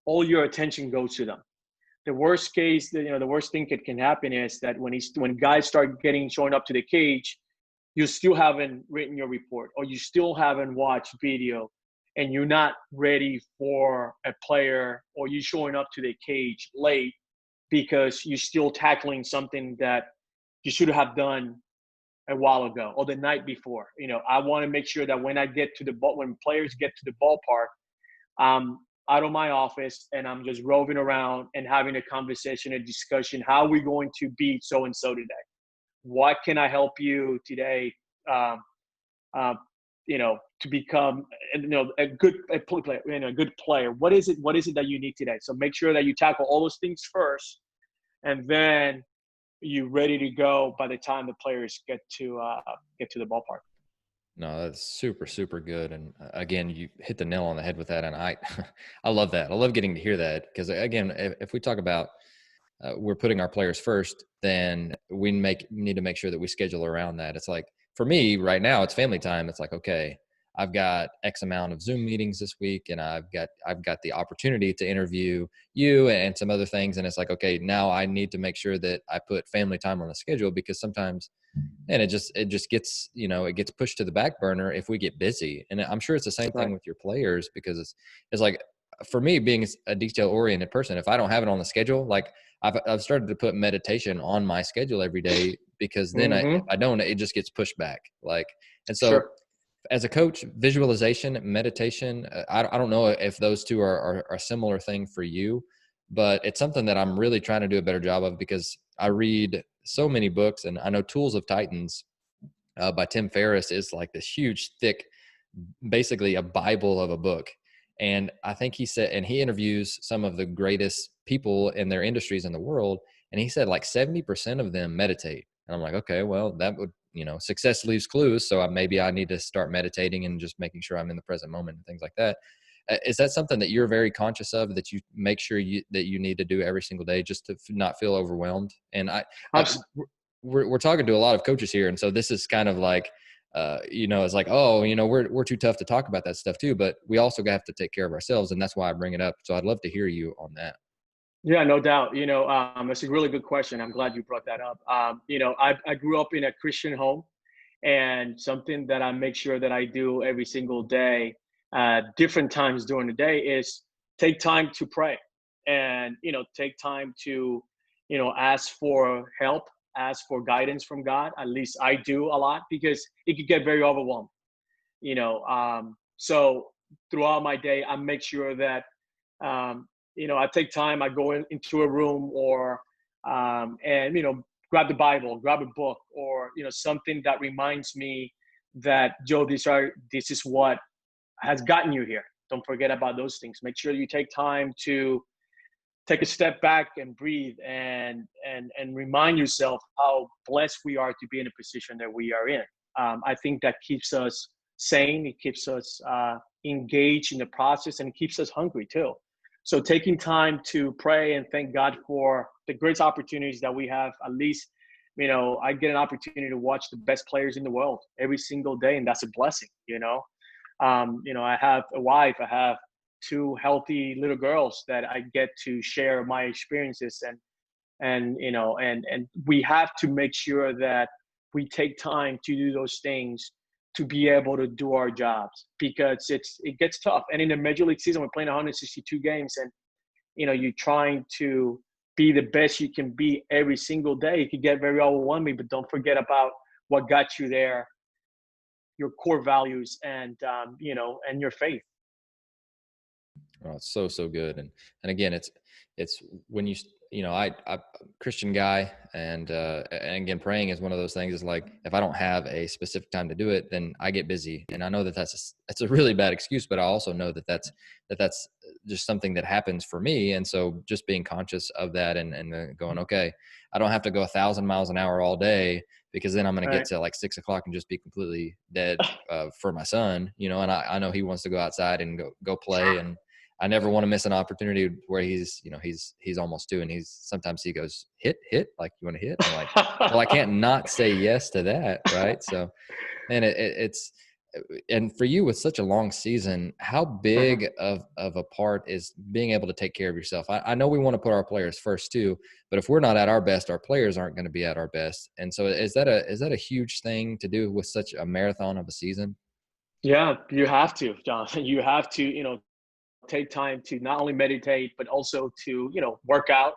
B: all your attention goes to them. The worst case, the worst thing that can happen is that when guys start showing up to the cage, you still haven't written your report, or you still haven't watched video, and you're not ready for a player, or you're showing up to the cage late because you're still tackling something that you should have done a while ago or the night before. I want to make sure that when players get to the ballpark, out of my office and I'm just roving around and having a conversation, a discussion. How are we going to beat so-and-so today? What can I help you today, to become, a good player? What is it that you need today? So make sure that you tackle all those things first, and then you're ready to go by the time the players get to the ballpark.
A: No, that's super, super good. And again, you hit the nail on the head with that. And I love that. I love getting to hear that because again, if we talk about we're putting our players first, then we need to make sure that we schedule around that. It's like for me right now, it's family time. It's like, okay, I've got X amount of Zoom meetings this week, and I've got the opportunity to interview you and some other things. And it's like, okay, now I need to make sure that I put family time on the schedule because sometimes and it just gets it gets pushed to the back burner if we get busy. And I'm sure it's the same thing
B: Right.
A: with your players because it's like for me being a detail oriented person, if I don't have it on the schedule, like I've started to put meditation on my schedule every day because then if
B: Mm-hmm.
A: I don't, it just gets pushed back. Like, and so
B: Sure.
A: as a coach, visualization, meditation, I don't know if those two are a similar thing for you, but it's something that I'm really trying to do a better job of because I read so many books, and I know Tools of Titans by Tim Ferriss is like this huge, thick, basically a Bible of a book. And I think he said, and he interviews some of the greatest people in their industries in the world. And he said like 70% of them meditate. And I'm like, okay, well, that would, success leaves clues. So maybe I need to start meditating and just making sure I'm in the present moment and things like that. Is that something that you're very conscious of that you make sure that you need to do every single day just to not feel overwhelmed? And I
B: Abs-
A: we're talking to a lot of coaches here. And so this is kind of like, it's like, oh, we're too tough to talk about that stuff too, but we also have to take care of ourselves. And that's why I bring it up. So I'd love to hear you on that.
B: Yeah, no doubt. It's a really good question. I'm glad you brought that up. I grew up in a Christian home, and something that I make sure that I do every single day, different times during the day, is take time to pray, and take time to, ask for help, ask for guidance from God. At least I do a lot because it could get very overwhelming. So throughout my day, I make sure that I take time. I go into a room or and grab the Bible, grab a book, or something that reminds me that Joe, this is what has gotten you here. Don't forget about those things. Make sure you take time to take a step back and breathe and remind yourself how blessed we are to be in a position that we are in. I think that keeps us sane. It keeps us engaged in the process, and it keeps us hungry too. So taking time to pray and thank God for the great opportunities that we have. At least, I get an opportunity to watch the best players in the world every single day, and that's a blessing. I have a wife. I have two healthy little girls that I get to share my experiences, and we have to make sure that we take time to do those things to be able to do our jobs, because it gets tough. And in the major league season, we're playing 162 games, and you're trying to be the best you can be every single day. It could get very overwhelming, but don't forget about what got you there, your core values, and your faith.
A: Oh, it's so, so good. And again, it's when I Christian guy and again, praying is one of those things is like, if I don't have a specific time to do it, then I get busy. And I know that that's a really bad excuse, but I also know that that's just something that happens for me. And so just being conscious of that and going, okay, I don't have to go 1,000 miles an hour all day because then I'm going to get
B: Right.
A: to like 6 o'clock and just be completely dead for my son, and I know he wants to go outside and go play. And I never want to miss an opportunity where he's almost 2 and sometimes he goes, hit, like, you want to hit? I'm like, well, I can't not say yes to that. Right. So, and it's, and for you with such a long season, how big of a part is being able to take care of yourself? I know we want to put our players first too, but if we're not at our best, our players aren't going to be at our best. And so is that a huge thing to do with such a marathon of a season?
B: Yeah, you have to, Jonathan. You have to, take time to not only meditate, but also to, work out,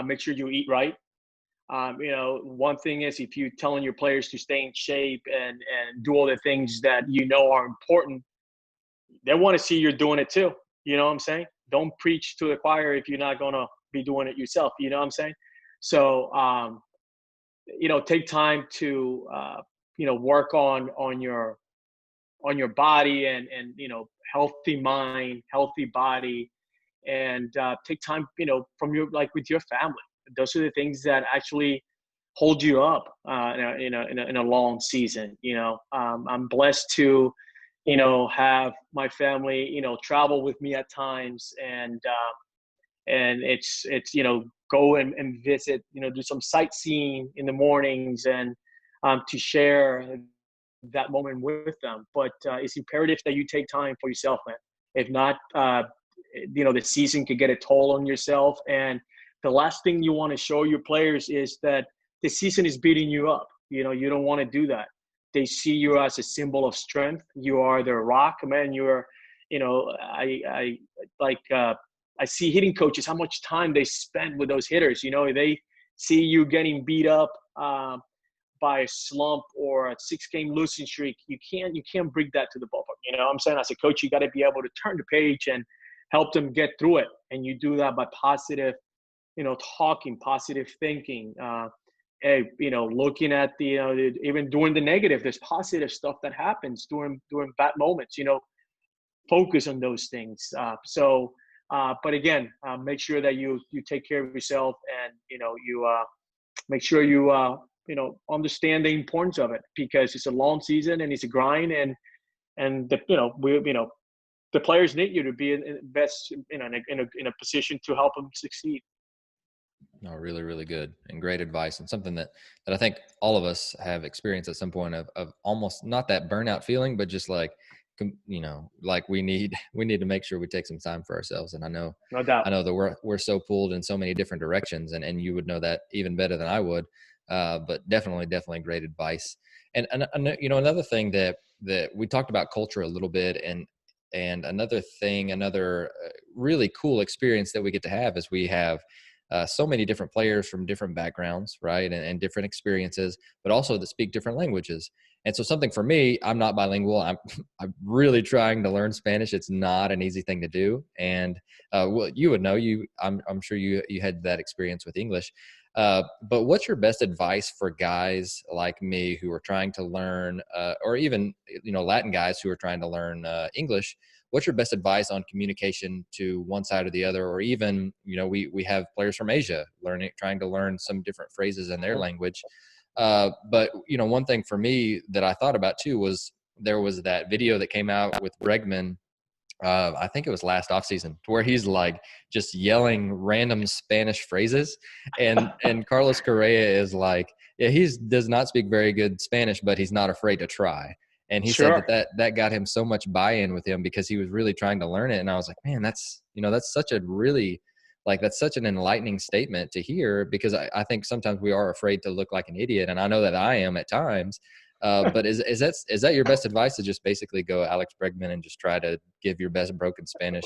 B: make sure you eat right. One thing is, if you're telling your players to stay in shape and do all the things that are important, they want to see you're doing it too. You know what I'm saying? Don't preach to the choir if you're not going to be doing it yourself. You know what I'm saying? So, take time to, work on your body and healthy mind, healthy body, and take time, from your, like, with your family. Those are the things that actually hold you up in a long season. I'm blessed to, have my family, travel with me at times, and it's go and visit, do some sightseeing in the mornings, and to share that moment with them. But it's imperative that you take time for yourself, man. If not, the season could get a toll on yourself. And the last thing you want to show your players is that the season is beating you up. You don't want to do that. They see you as a symbol of strength. You are their rock, man. You're, I see hitting coaches, how much time they spend with those hitters. They see you getting beat up by a slump or a 6-game losing streak. You can't bring that to the ballpark. I'm saying, as a coach, you got to be able to turn the page and help them get through it. And you do that by positive, talking, positive thinking. Looking at even during the negative, there's positive stuff that happens during bad moments. Focus on those things. But again, make sure that you take care of yourself, and you make sure you understand the importance of it, because it's a long season and it's a grind, and the players need you to be in best in a position to help them succeed.
A: No, really, really good and great advice, and something that I think all of us have experienced at some point of almost not that burnout feeling, but just like, like we need to make sure we take some time for ourselves. And I know that we're so pulled in so many different directions, and you would know that even better than I would. But definitely great advice. And another thing that we talked about culture a little bit, and another really cool experience that we get to have is we have so many different players from different backgrounds, right? And different experiences, but also that speak different languages. And so something for me, I'm not bilingual. I'm really trying to learn Spanish. It's not an easy thing to do. And well, you would know, I'm sure you had that experience with English. But what's your best advice for guys like me who are trying to learn, or even, Latin guys who are trying to learn English? What's your best advice on communication to one side or the other? Or even, we have players from Asia trying to learn some different phrases in their language. But, one thing for me that I thought about too was there was that video that came out with Bregman. I think it was last offseason, where he's like just yelling random Spanish phrases. And Carlos Correa is like, yeah, he does not speak very good Spanish, but he's not afraid to try. And he said that got him so much buy-in with him, because he was really trying to learn it. And I was like, man, that's such a really, that's such an enlightening statement to hear, because I think sometimes we are afraid to look like an idiot. And I know that I am at times. But is that your best advice, to just basically go Alex Bregman and just try to give your best broken Spanish?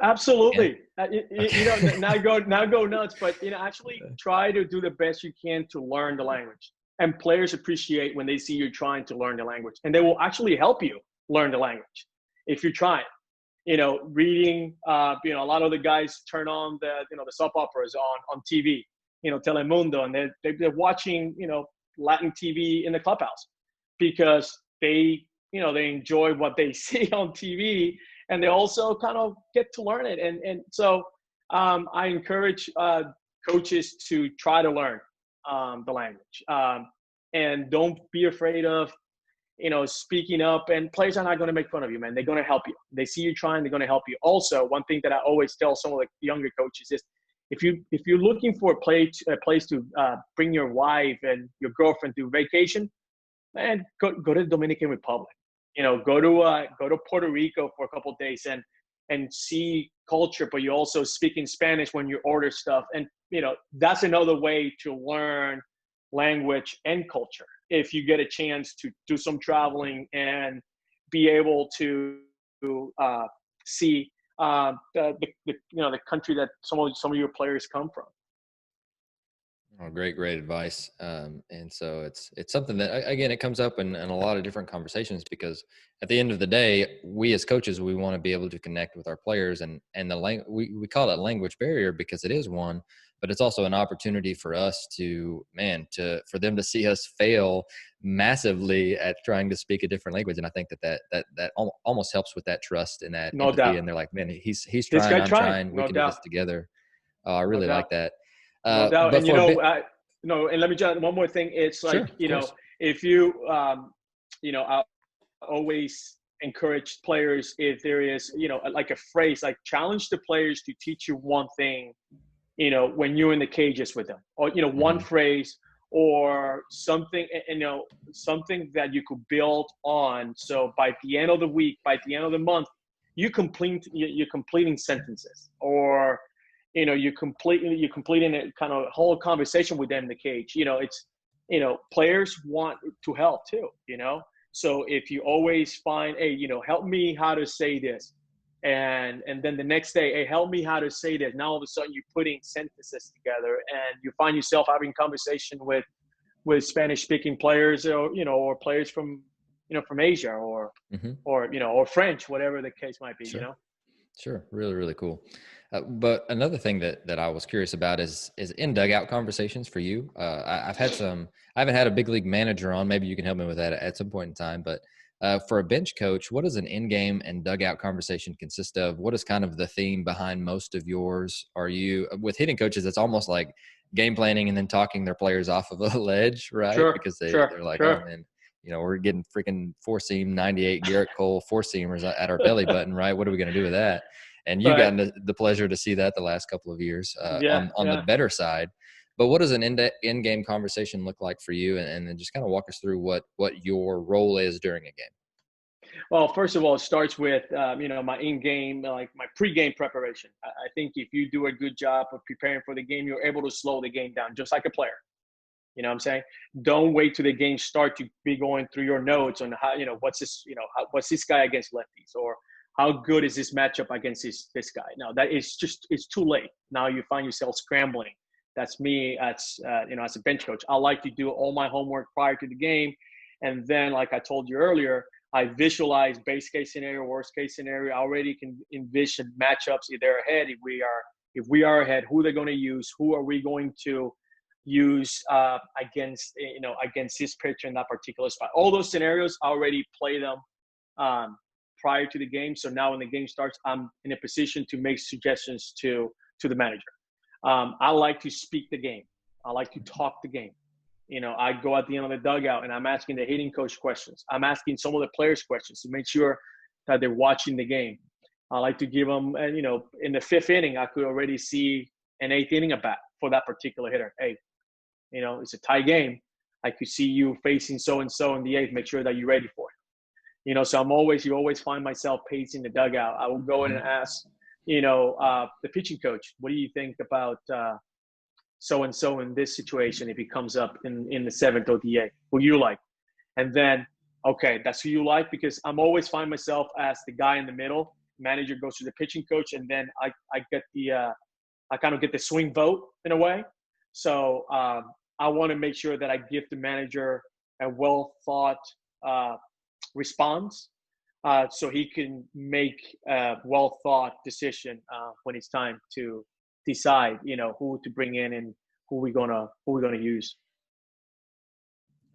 B: Absolutely. Now go nuts, but actually try to do the best you can to learn the language. And players appreciate when they see you're trying to learn the language, and they will actually help you learn the language if you're trying. Reading. A lot of the guys turn on the soap operas on TV. Telemundo, and they're watching Latin TV in the clubhouse, because they enjoy what they see on TV, and they also kind of get to learn it. And so I encourage coaches to try to learn the language, and don't be afraid of speaking up. And players are not going to make fun of you, man. They're going to help you. They see you trying, they're going to help you. Also, one thing that I always tell some of the younger coaches is, if you're looking for a place to bring your wife and your girlfriend to vacation, man, go to the Dominican Republic. Go to Puerto Rico for a couple of days and see culture, but you also speak in Spanish when you order stuff. And that's another way to learn language and culture. If you get a chance to do some traveling and be able to see the country that some of your players come from.
A: Oh, great advice. And so it's something that, again, it comes up in a lot of different conversations, because at the end of the day, we as coaches, we want to be able to connect with our players, and we call it language barrier, because it is one, but it's also an opportunity for us for them to see us fail massively at trying to speak a different language. And I think that almost helps with that trust and that empathy. Doubt. And they're like, man, he's trying, I'm trying, we can do this together. I really like that.
B: No doubt. And no, and let me just one more thing. It's
A: Sure,
B: like,
A: of course.
B: if you, I always encourage players, if there is, like a phrase, like challenge the players to teach you one thing, when you're in the cages with them, or, one
A: Hmm.
B: phrase or something, something that you could build on. So by the end of the week, by the end of the month, you're completing sentences, or, you're completing a kind of whole conversation with them in the cage. It's, players want to help too, So if you always find, hey, help me how to say this, and then the next day, hey, help me how to say this. Now all of a sudden you're putting sentences together, and you find yourself having conversation with Spanish speaking players, or players from, from Asia, or
A: Hmm.
B: or French, whatever the case might be.
A: Sure. Sure, really, really cool. But another thing that I was curious about is in dugout conversations for you. I've had some. I haven't had a big league manager on. Maybe you can help me with that at some point in time. But for a bench coach, what does an in-game and dugout conversation consist of? What is kind of the theme behind most of yours? Are you with hitting coaches? It's almost like game planning and then talking their players off of a ledge, right?
B: Sure,
A: Because
B: sure,
A: they're like, oh
B: sure.
A: man, we're getting freaking four seam 98 Garrett Cole four seamers at our belly button, right? What are we going to do with that? And you've
B: Right.
A: gotten the pleasure to see that the last couple of years
B: Yeah,
A: on the
B: yeah.
A: better side. But what does an in-game conversation look like for you? And then just kind of walk us through what your role is during a game.
B: Well, first of all, it starts with, my in-game, like my pre-game preparation. I think if you do a good job of preparing for the game, you're able to slow the game down, just like a player. You know what I'm saying? Don't wait till the game start to be going through your notes on how, what's this, what's this guy against lefties, or how good is this matchup against this guy. No, that is just, it's too late. Now you find yourself scrambling. That's me as a bench coach. I like to do all my homework prior to the game. And then, like I told you earlier, I visualize base case scenario, worst case scenario. I already can envision matchups if they're ahead. If we are ahead, who they're going to use, who are we going to use against this pitcher in that particular spot. All those scenarios, I already play them prior to the game. So now when the game starts, I'm in a position to make suggestions to the manager. I like to speak the game. I like to talk the game. I go at the end of the dugout and I'm asking the hitting coach questions. I'm asking some of the players questions to make sure that they're watching the game. I like to give them, in the fifth inning, I could already see an eighth inning at bat for that particular hitter. Hey, it's a tie game. I could see you facing so-and-so in the eighth. Make sure that you're ready for it. So you always find myself pacing the dugout. I will go in and
A: Mhm.
B: ask, the pitching coach, what do you think about so-and-so in this situation if he comes up in the seventh or the eighth? Who you like? And then, okay, that's who you like, because I'm always find myself as the guy in the middle. Manager goes to the pitching coach, and then I get I kind of get the swing vote in a way. So I want to make sure that I give the manager a well thought response, so he can make a well thought decision when it's time to decide, who to bring in and who we're gonna use.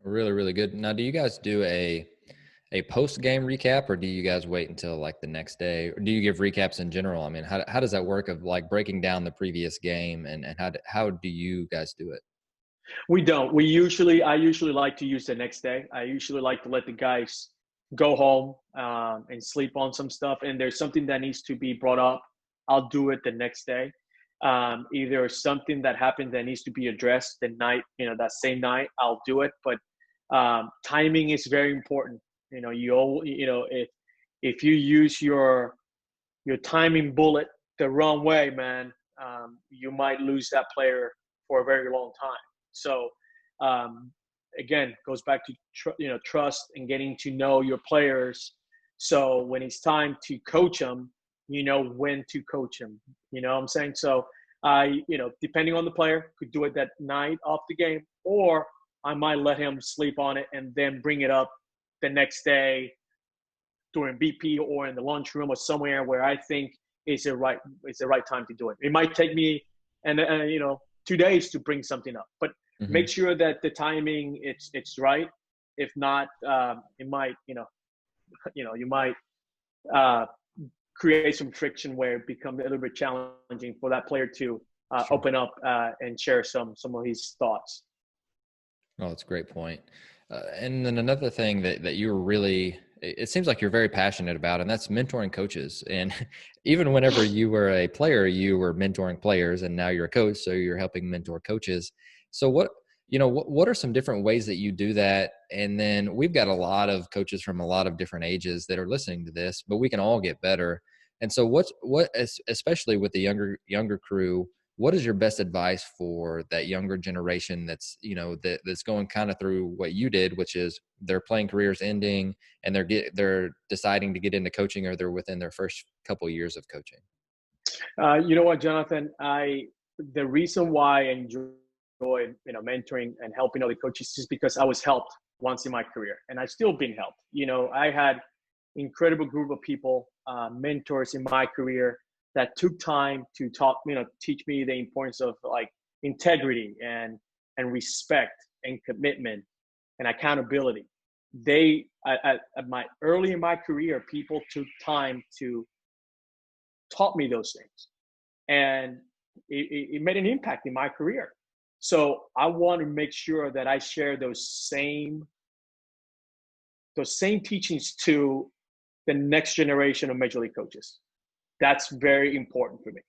A: Really, really good. Now, do you guys do a post game recap, or do you guys wait until like the next day, or do you give recaps in general? I mean, how does that work of like breaking down the previous game, and how do you guys do it?
B: We don't. I usually like to use the next day. I usually like to let the guys go home and sleep on some stuff. And there's something that needs to be brought up, I'll do it the next day. Either something that happened that needs to be addressed the night, that same night, I'll do it. But timing is very important. If you use your timing bullet the wrong way, man, you might lose that player for a very long time. So, again, goes back to trust and getting to know your players. So when it's time to coach them, you know when to coach them. You know what I'm saying? So depending on the player, could do it that night off the game, or I might let him sleep on it and then bring it up the next day during BP or in the lunchroom or somewhere where I think it's the right time to do it. It might take me and 2 days to bring something up, but make
A: Hmm.
B: sure that the timing it's right. If not, it might you might uh, create some friction where it becomes a little bit challenging for that player to
A: Sure.
B: open up and share some of his thoughts.
A: Oh, that's a great point. And then another thing that you're really, it seems like you're very passionate about, and that's mentoring coaches. And even whenever you were a player, you were mentoring players, and now you're a coach, so you're helping mentor coaches. So what are some different ways that you do that? And then we've got a lot of coaches from a lot of different ages that are listening to this, but we can all get better. And so especially with the younger crew, what is your best advice for that younger generation that's that's going kind of through what you did, which is their playing careers ending and they're deciding to get into coaching, or they're within their first couple of years of coaching?
B: You know what, Jonathan? The reason why I enjoy mentoring and helping other coaches is because I was helped once in my career, and I've still been helped. I had incredible group of people, mentors in my career that took time to teach me the importance of like integrity and respect and commitment and accountability. They at my early in my career, people took time to taught me those things, and it made an impact in my career. So I want to make sure that I share those same teachings to the next generation of major league coaches. That's very important for me.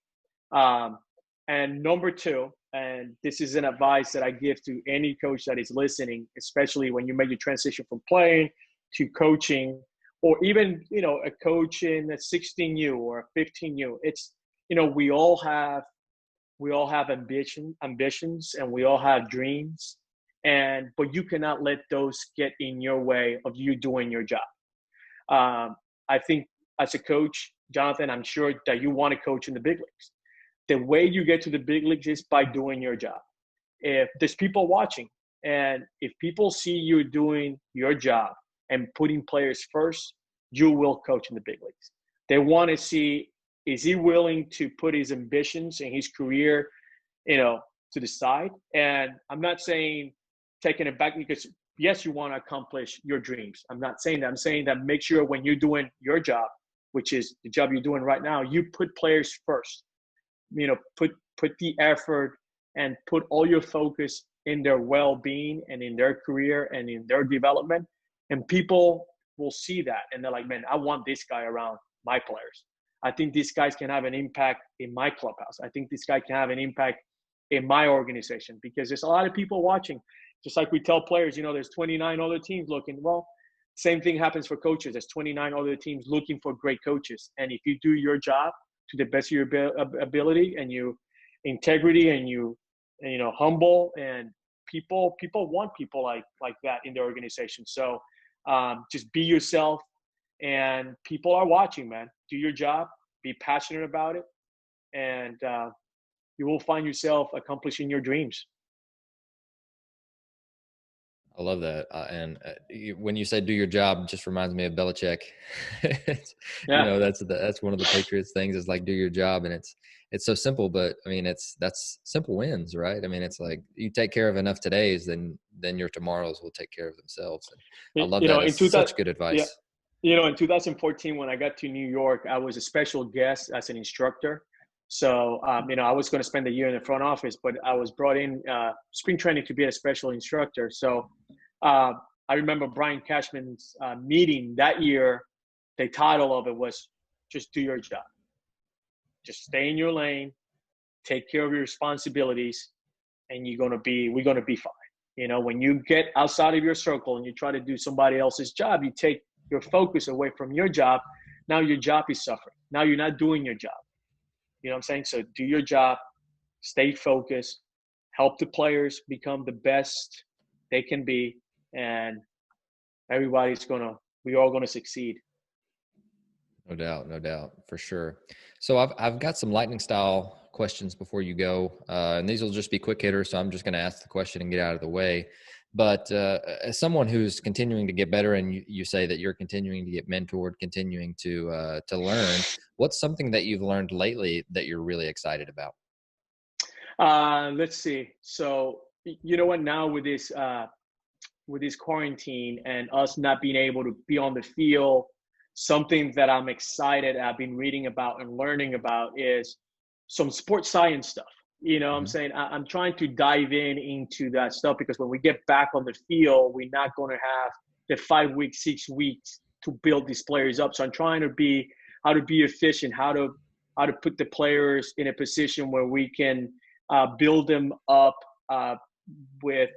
B: And number two, and this is an advice that I give to any coach that is listening, especially when you make your transition from playing to coaching, or even a coach in a 16U or a 15U. It's we all have ambitions, and we all have dreams, but you cannot let those get in your way of you doing your job. I think as a coach, Jonathan, I'm sure that you want to coach in the big leagues. The way you get to the big leagues is by doing your job. If there's people watching, and if people see you doing your job and putting players first, you will coach in the big leagues. They want to see, is he willing to put his ambitions and his career, to the side? And I'm not saying taking it back, because yes, you want to accomplish your dreams. I'm not saying that. I'm saying that make sure when you're doing your job, which is the job you're doing right now, you put players first. Put the effort and put all your focus in their well-being and in their career and in their development. And people will see that, and they're like, man, I want this guy around my players. I think these guys can have an impact in my clubhouse. I think this guy can have an impact in my organization, because there's a lot of people watching. Just like we tell players, there's 29 other teams looking. Well, same thing happens for coaches. There's 29 other teams looking for great coaches. And if you do your job to the best of your ability, and you integrity, and you humble, and people want people like that in their organization. So just be yourself, and people are watching, man. Do your job, be passionate about it, and you will find yourself accomplishing your dreams.
A: I love that. When you say do your job, it just reminds me of Belichick.
B: Yeah.
A: That's one of the Patriots things, is like, do your job. And it's so simple, but I mean, that's simple wins, right? I mean, it's like, you take care of enough todays, then your tomorrows will take care of themselves. And I love that.
B: In
A: That's such
B: 2000,
A: good
B: yeah,
A: advice.
B: in 2014, when I got to New York, I was a special guest as an instructor. So, I was going to spend a year in the front office, but I was brought in spring training to be a special instructor. So I remember Brian Cashman's meeting that year. The title of it was just do your job. Just stay in your lane, take care of your responsibilities, and we're going to be fine. When you get outside of your circle and you try to do somebody else's job, you take your focus away from your job. Now your job is suffering. Now you're not doing your job. You know what I'm saying? So do your job, stay focused, help the players become the best they can be, and we're all gonna succeed.
A: No doubt, for sure. So I've got some lightning style questions before you go, and these will just be quick hitters. So I'm just going to ask the question and get out of the way. But as someone who's continuing to get better, and you say that you're continuing to get mentored, continuing to learn, what's something that you've learned lately that you're really excited about?
B: Let's see. So you know what? Now with this quarantine and us not being able to be on the field, something that I'm excited, I've been reading about and learning about, is some sports science stuff. You know what I'm saying? I'm trying to dive into that stuff because when we get back on the field, we're not going to have the 5 weeks, 6 weeks to build these players up. So I'm trying to be how to be efficient, how to put the players in a position where we can build them up with,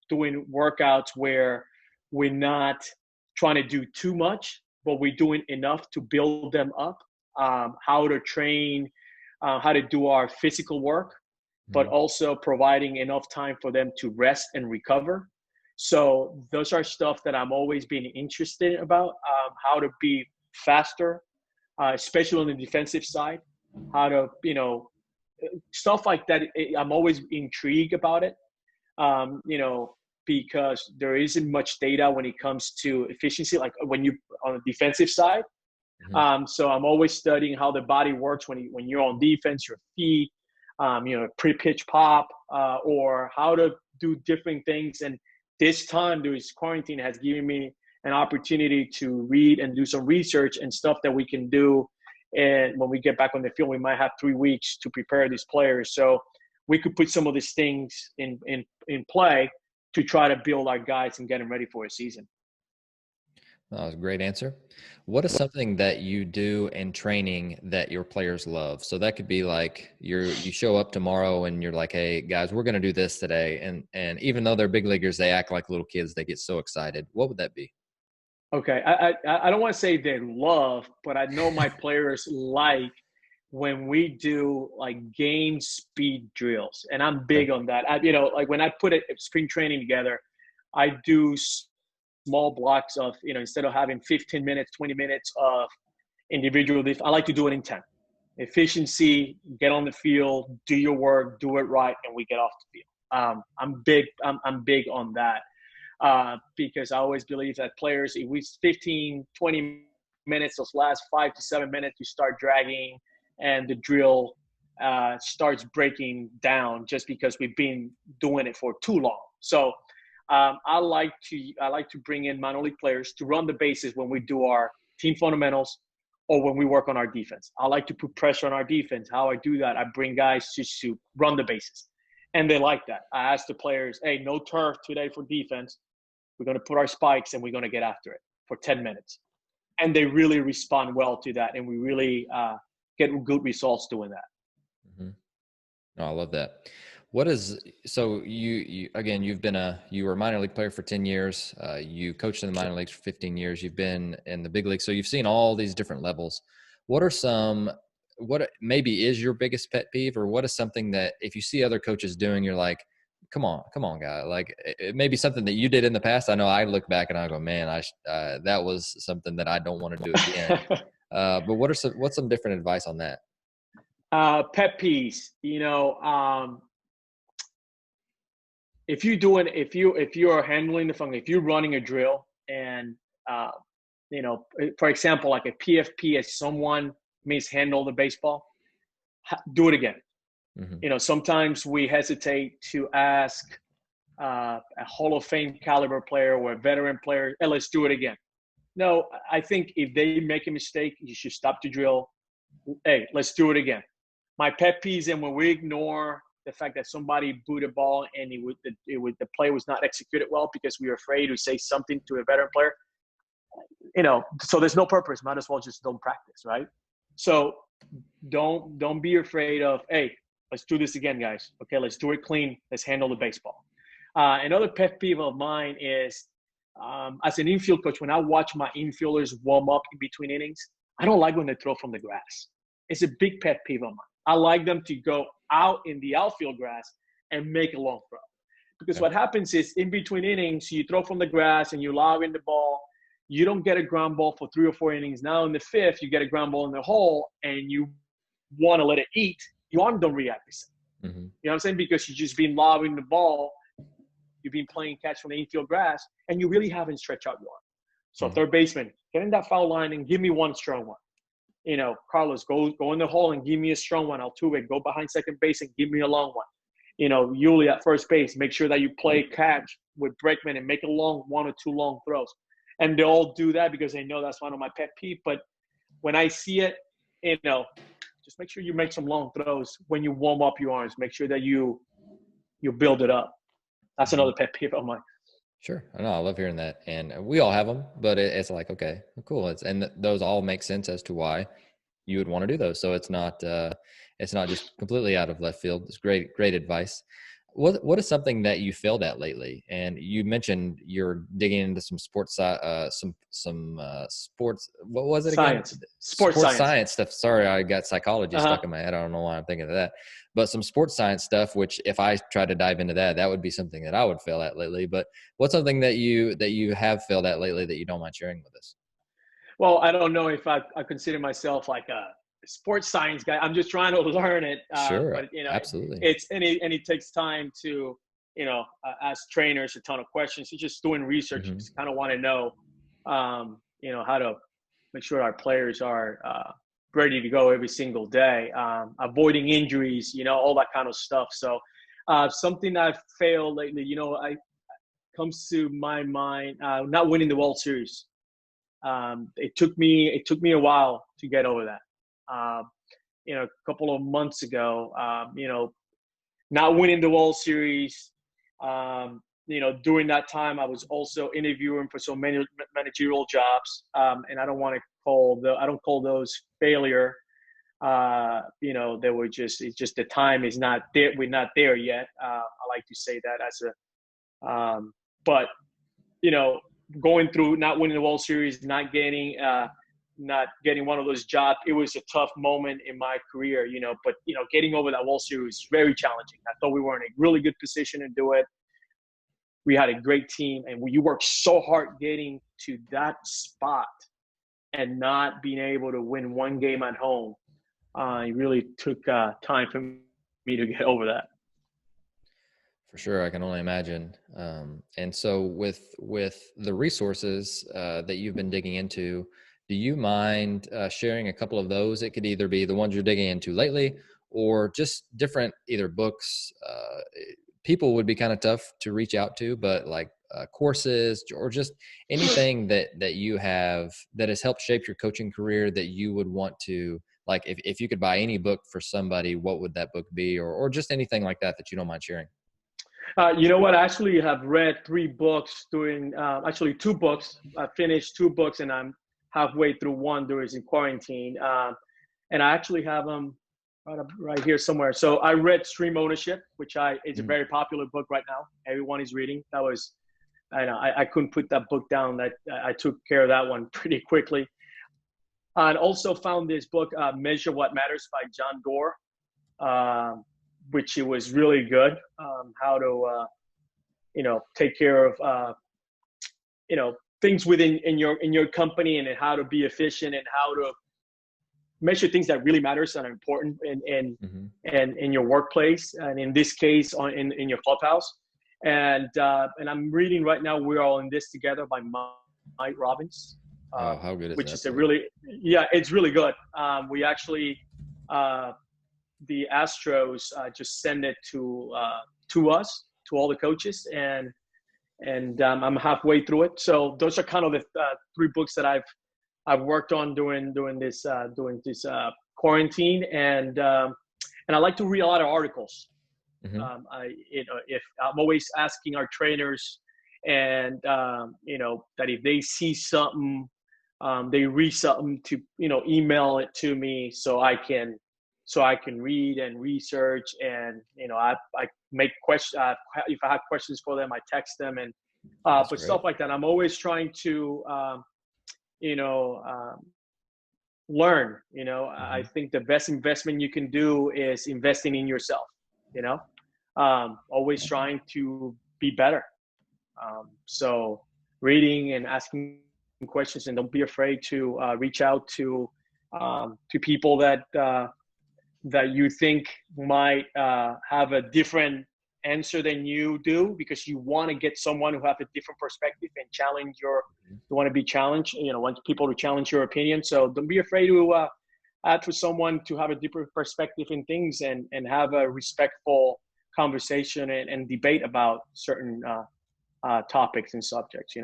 B: doing workouts where we're not trying to do too much, but we're doing enough to build them up. How to train, how to do our physical work, but also providing enough time for them to rest and recover. So those are stuff that I'm always being interested about, how to be faster, especially on the defensive side, how to, stuff like that. I'm always intrigued about it, because there isn't much data when it comes to efficiency, like when you on the defensive side. So I'm always studying how the body works when you're on defense, your feet, pre-pitch pop, or how to do different things. And this time, this quarantine has given me an opportunity to read and do some research and stuff that we can do. And when we get back on the field, we might have 3 weeks to prepare these players. So we could put some of these things in play to try to build our guys and get them ready for a season.
A: That was a great answer. What is something that you do in training that your players love? So that could be like you show up tomorrow and you're like, hey guys, we're going to do this today. And even though they're big leaguers, they act like little kids. They get so excited. What would that be?
B: Okay. I don't want to say they love, but I know my players like when we do like game speed drills, and I'm big on that. Like when I put a spring training together, I do small blocks of, instead of having 15 minutes, 20 minutes of individual, I like to do it in 10. Efficiency, get on the field, do your work, do it right, and we get off the field. I'm big on that because I always believe that players, if we 15, 20 minutes, those last 5 to 7 minutes, you start dragging and the drill starts breaking down just because we've been doing it for too long. So I like to bring in minor league players to run the bases when we do our team fundamentals or when we work on our defense. I like to put pressure on our defense. How I do that, I bring guys just to run the bases. And they like that. I ask the players, hey, no turf today for defense. We're going to put our spikes and we're going to get after it for 10 minutes. And they really respond well to that. And we really get good results doing that.
A: Oh, I love that. So you again, you were a minor league player for 10 years. You coached in the minor leagues for 15 years. You've been in the big league. So you've seen all these different levels. What maybe is your biggest pet peeve, or what is something that if you see other coaches doing, you're like, come on, guy. Like it may be something that you did in the past. I know I look back and I go, man, that was something that I don't want to do again. But what's some different advice on that?
B: Pet peeves, if you are handling the function, if you're running a drill and, for example, like a PFP, as someone mishandled the baseball, do it again. Sometimes we hesitate to ask a Hall of Fame caliber player or a veteran player, hey, let's do it again. No, I think if they make a mistake, you should stop the drill. Hey, let's do it again. My pet peeves, and when we ignore the fact that somebody booted a ball and the play was not executed well because we were afraid to say something to a veteran player, so there's no purpose. Might as well just don't practice, right? So don't be afraid of, hey, let's do this again, guys. Okay, let's do it clean. Let's handle the baseball. Another pet peeve of mine is, as an infield coach, when I watch my infielders warm up in between innings, I don't like when they throw from the grass. It's a big pet peeve of mine. I like them to go out in the outfield grass and make a long throw. Because what happens is in between innings, you throw from the grass and you lob in the ball. You don't get a ground ball for 3 or 4 innings. Now in the 5th, you get a ground ball in the hole and you want to let it eat. Your arm don't react the same. You know what I'm saying? Because you've just been lobbing the ball. You've been playing catch from the infield grass and you really haven't stretched out your arm. So third baseman, get in that foul line and give me one strong one. Carlos, go in the hole and give me a strong one. Altuve, go behind second base and give me a long one. Yuli at first base, make sure that you play catch with Breckman and make a long 1 or 2 long throws. And they all do that because they know that's one of my pet peeves. But when I see it, just make sure you make some long throws when you warm up your arms. Make sure that you build it up. That's
A: Mhm.
B: another pet peeve of mine.
A: Sure. I know. I love hearing that. And we all have them, but it's like, okay, cool. Those all make sense as to why you would want to do those. So it's not just completely out of left field. It's great advice. What is something that you failed at lately? And you mentioned you're digging into some sports. What was it again?
B: Science, sports
A: Sports
B: science.
A: science stuff. Sorry, I got psychology
B: Uh-huh.
A: stuck in my head. I don't know why I'm thinking of that. But some sports science stuff, which if I tried to dive into that would be something that I would fail at lately. But what's something that you have failed at lately that you don't mind sharing with us?
B: Well, I don't know if I consider myself like a sports science guy. I'm just trying to learn it.
A: Sure,
B: But
A: absolutely.
B: it takes time to, ask trainers a ton of questions. It's just doing research. You
A: Hmm.
B: just kind of want to know, how to make sure our players are ready to go every single day, avoiding injuries, all that kind of stuff. So something I've failed lately, I comes to my mind, not winning the World Series. It took me a while to get over that. A couple of months ago, not winning the World Series. During that time, I was also interviewing for so many managerial jobs, and I don't call those failure. They were it's just the time is not there. We're not there yet. I like to say that as but you know, going through not winning the World Series, not getting one of those jobs, it was a tough moment in my career, But getting over that World Series was very challenging. I thought we were in a really good position to do it. We had a great team, and you worked so hard getting to that spot and not being able to win one game at home. It really took time for me to get over that.
A: For sure, I can only imagine. And so, with the resources that you've been digging into, do you mind sharing a couple of those? It could either be the ones you're digging into lately, or just different either books. People would be kind of tough to reach out to, but like courses or just anything that you have that has helped shape your coaching career that you would want to like. If you could buy any book for somebody, what would that book be, or just anything like that that you don't mind sharing?
B: You know what? I actually have read three books actually two books. I finished two books and I'm halfway through one during quarantine. And I actually have them right here somewhere. So I read Stream Ownership, which it's a very popular book right now. Everyone is reading. I couldn't put that book down. That I took care of that one pretty quickly. And also found this book, Measure What Matters by John Doerr. Which it was really good. How to take care of things within in your company, and how to be efficient, and how to measure things that really matters and are important
A: Mm-hmm.
B: and in your workplace, and in this case in your clubhouse. And I'm reading right now We're All in This Together by Mike Robbins,
A: Oh, how good is
B: which
A: that
B: is a
A: book?
B: really, yeah, it's really good. We actually the Astros just send it to us, to all the coaches, and I'm halfway through it. So those are kind of the three books that I've worked on during this quarantine, and I like to read a lot of articles.
A: Mm-hmm.
B: If I'm always asking our trainers, and that if they see something, they read something, to email it to me so I can read and research, and I make questions. If I have questions for them, I text them, and
A: That's
B: but
A: great.
B: stuff like that. I'm always trying to you know learn. I
A: Mm-hmm.
B: think the best investment you can do is investing in yourself. You know, always trying to be better. So reading and asking questions, and don't be afraid to reach out to people that you think might have a different answer than you do, because you want to get someone who have a different perspective and you want to be challenged, want people to challenge your opinion. So don't be afraid to ask for someone to have a different perspective in things, and have a respectful conversation and debate about certain topics and subjects.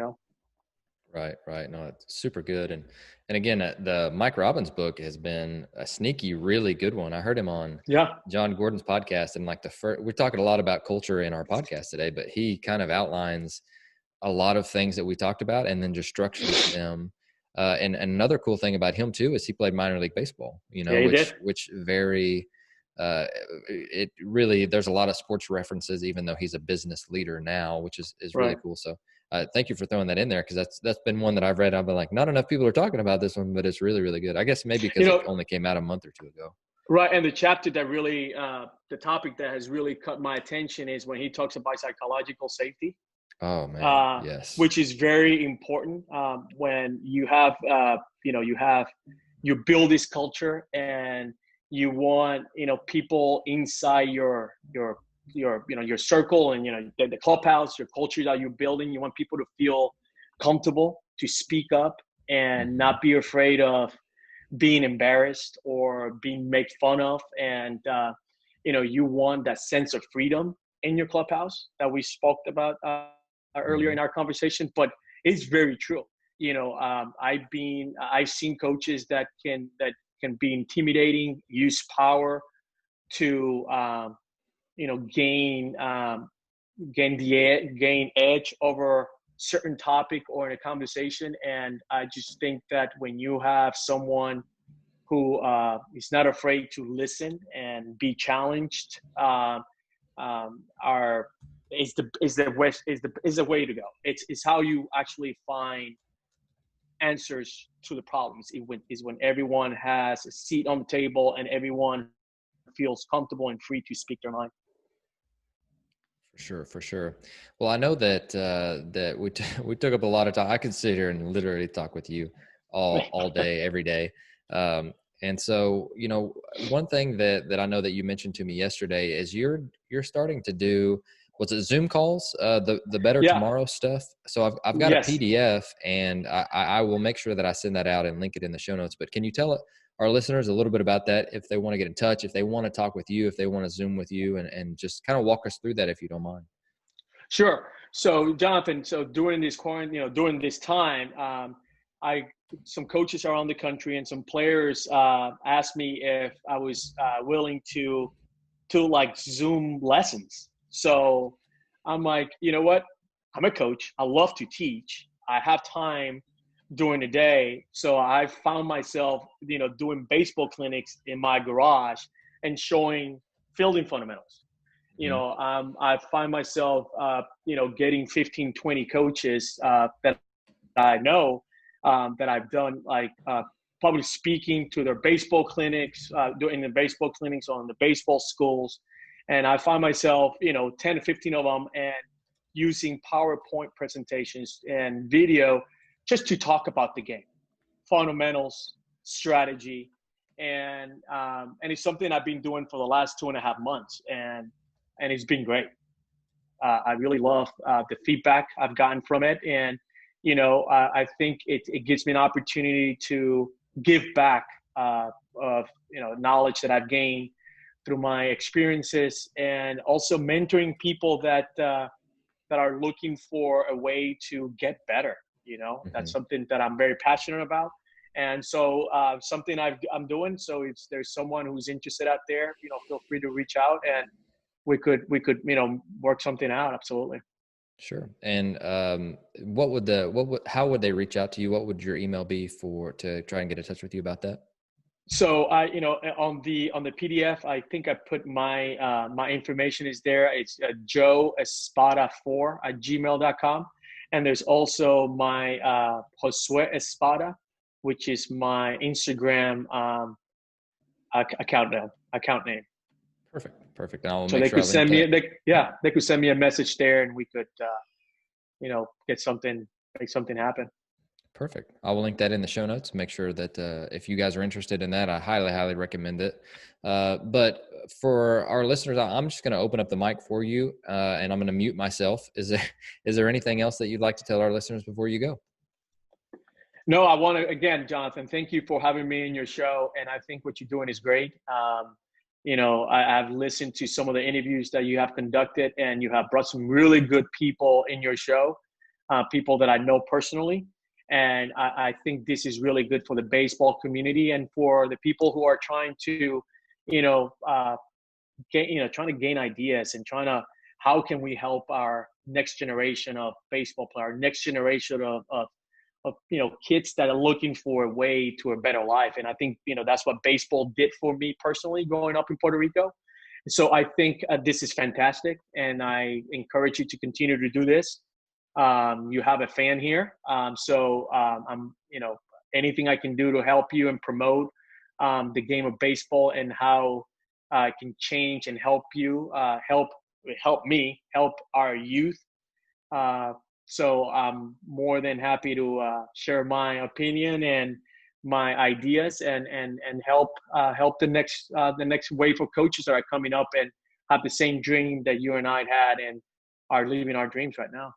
A: Right, right. No, it's super good. And again, the Mike Robbins book has been a sneaky, really good one. I heard him on
B: Yeah.
A: John Gordon's podcast, and like we're talking a lot about culture in our podcast today, but he kind of outlines a lot of things that we talked about and then just structures them. And another cool thing about him too is he played minor league baseball,
B: Yeah, he did.
A: which very, it really, there's a lot of sports references, even though he's a business leader now, which is really
B: Right.
A: cool. So thank you for throwing that in there. Cause that's been one that I've read. I've been like, not enough people are talking about this one, but it's really, really good. I guess maybe
B: You
A: because it
B: know,
A: only came out a month or two ago.
B: right. And the chapter that really, the topic that has really caught my attention is when he talks about psychological safety,
A: Oh man. Yes.
B: which is very important when you have, you build this culture and you want, people inside your circle and, the clubhouse, your culture that you're building. You want people to feel comfortable to speak up and
A: Mm-hmm.
B: not be afraid of being embarrassed or being made fun of. And, you want that sense of freedom in your clubhouse that we spoke about earlier
A: Mm-hmm.
B: in our conversation. But it's very true. I've seen coaches that can be intimidating, use power to, gain edge over certain topic or in a conversation. And I just think that when you have someone who is not afraid to listen and be challenged, are is the way to go. It's how you actually find answers to the problems. Is when everyone has a seat on the table and everyone feels comfortable and free to speak their mind.
A: For sure, for sure. Well, I know that that we took up a lot of time. I could sit here and literally talk with you all day, every day. And so, one thing that I know that you mentioned to me yesterday is you're starting to do, was it Zoom calls, the Better
B: Yeah.
A: Tomorrow stuff. So I've got a
B: Yes.
A: PDF, and I will make sure that I send that out and link it in the show notes. But can you tell our listeners a little bit about that, if they want to get in touch, if they want to talk with you, if they want to Zoom with you, and just kind of walk us through that if you don't mind?
B: Sure. So, Jonathan, during this quarantine, during this time, I some coaches around the country and some players asked me if I was willing to like Zoom lessons. So I'm like, you know what? I'm a coach. I love to teach. I have time during the day, so I found myself, doing baseball clinics in my garage and showing fielding fundamentals.
A: Mm-hmm.
B: I find myself, getting 15, 20 coaches that I know, that I've done like public speaking to their baseball clinics, doing the baseball clinics on the baseball schools. And I find myself, 10 to 15 of them, and using PowerPoint presentations and video just to talk about the game, fundamentals, strategy. And it's something I've been doing for the last 2.5 months. And it's been great. I really love the feedback I've gotten from it. And, I think it gives me an opportunity to give back of, knowledge that I've gained through my experiences, and also mentoring people that are looking for a way to get better.
A: Mm-hmm.
B: That's something that I'm very passionate about. And so something I'm doing. So if there's someone who's interested out there, feel free to reach out, and we could work something out. Absolutely.
A: Sure. And how would they reach out to you? What would your email be to try and get in touch with you about that?
B: So on the PDF, I think I put my information is there. It's Joe Espada 4 at gmail.com. And there's also my Josue Espada, which is my Instagram account name.
A: Perfect. And I'll
B: So
A: make
B: they
A: sure I
B: could
A: link
B: send
A: that.
B: they could send me a message there, and we could make something happen.
A: Perfect. I will link that in the show notes. Make sure that if you guys are interested in that, I highly, highly recommend it. But for our listeners, I'm just going to open up the mic for you, and I'm going to mute myself. Is there anything else that you'd like to tell our listeners before you go?
B: No, I want to, again, Jonathan, thank you for having me in your show. And I think what you're doing is great. I've listened to some of the interviews that you have conducted, and you have brought some really good people in your show, people that I know personally. And I think this is really good for the baseball community and for the people who are trying to, trying to gain ideas and trying to, how can we help our next generation of baseball player, next generation of kids that are looking for a way to a better life. And I think that's what baseball did for me personally growing up in Puerto Rico. So I think this is fantastic, and I encourage you to continue to do this. You have a fan here, so I'm anything I can do to help you and promote the game of baseball and how I can change and help you, help me, help our youth. So I'm more than happy to share my opinion and my ideas and help the next wave of coaches that are coming up and have the same dream that you and I had and are living our dreams right now.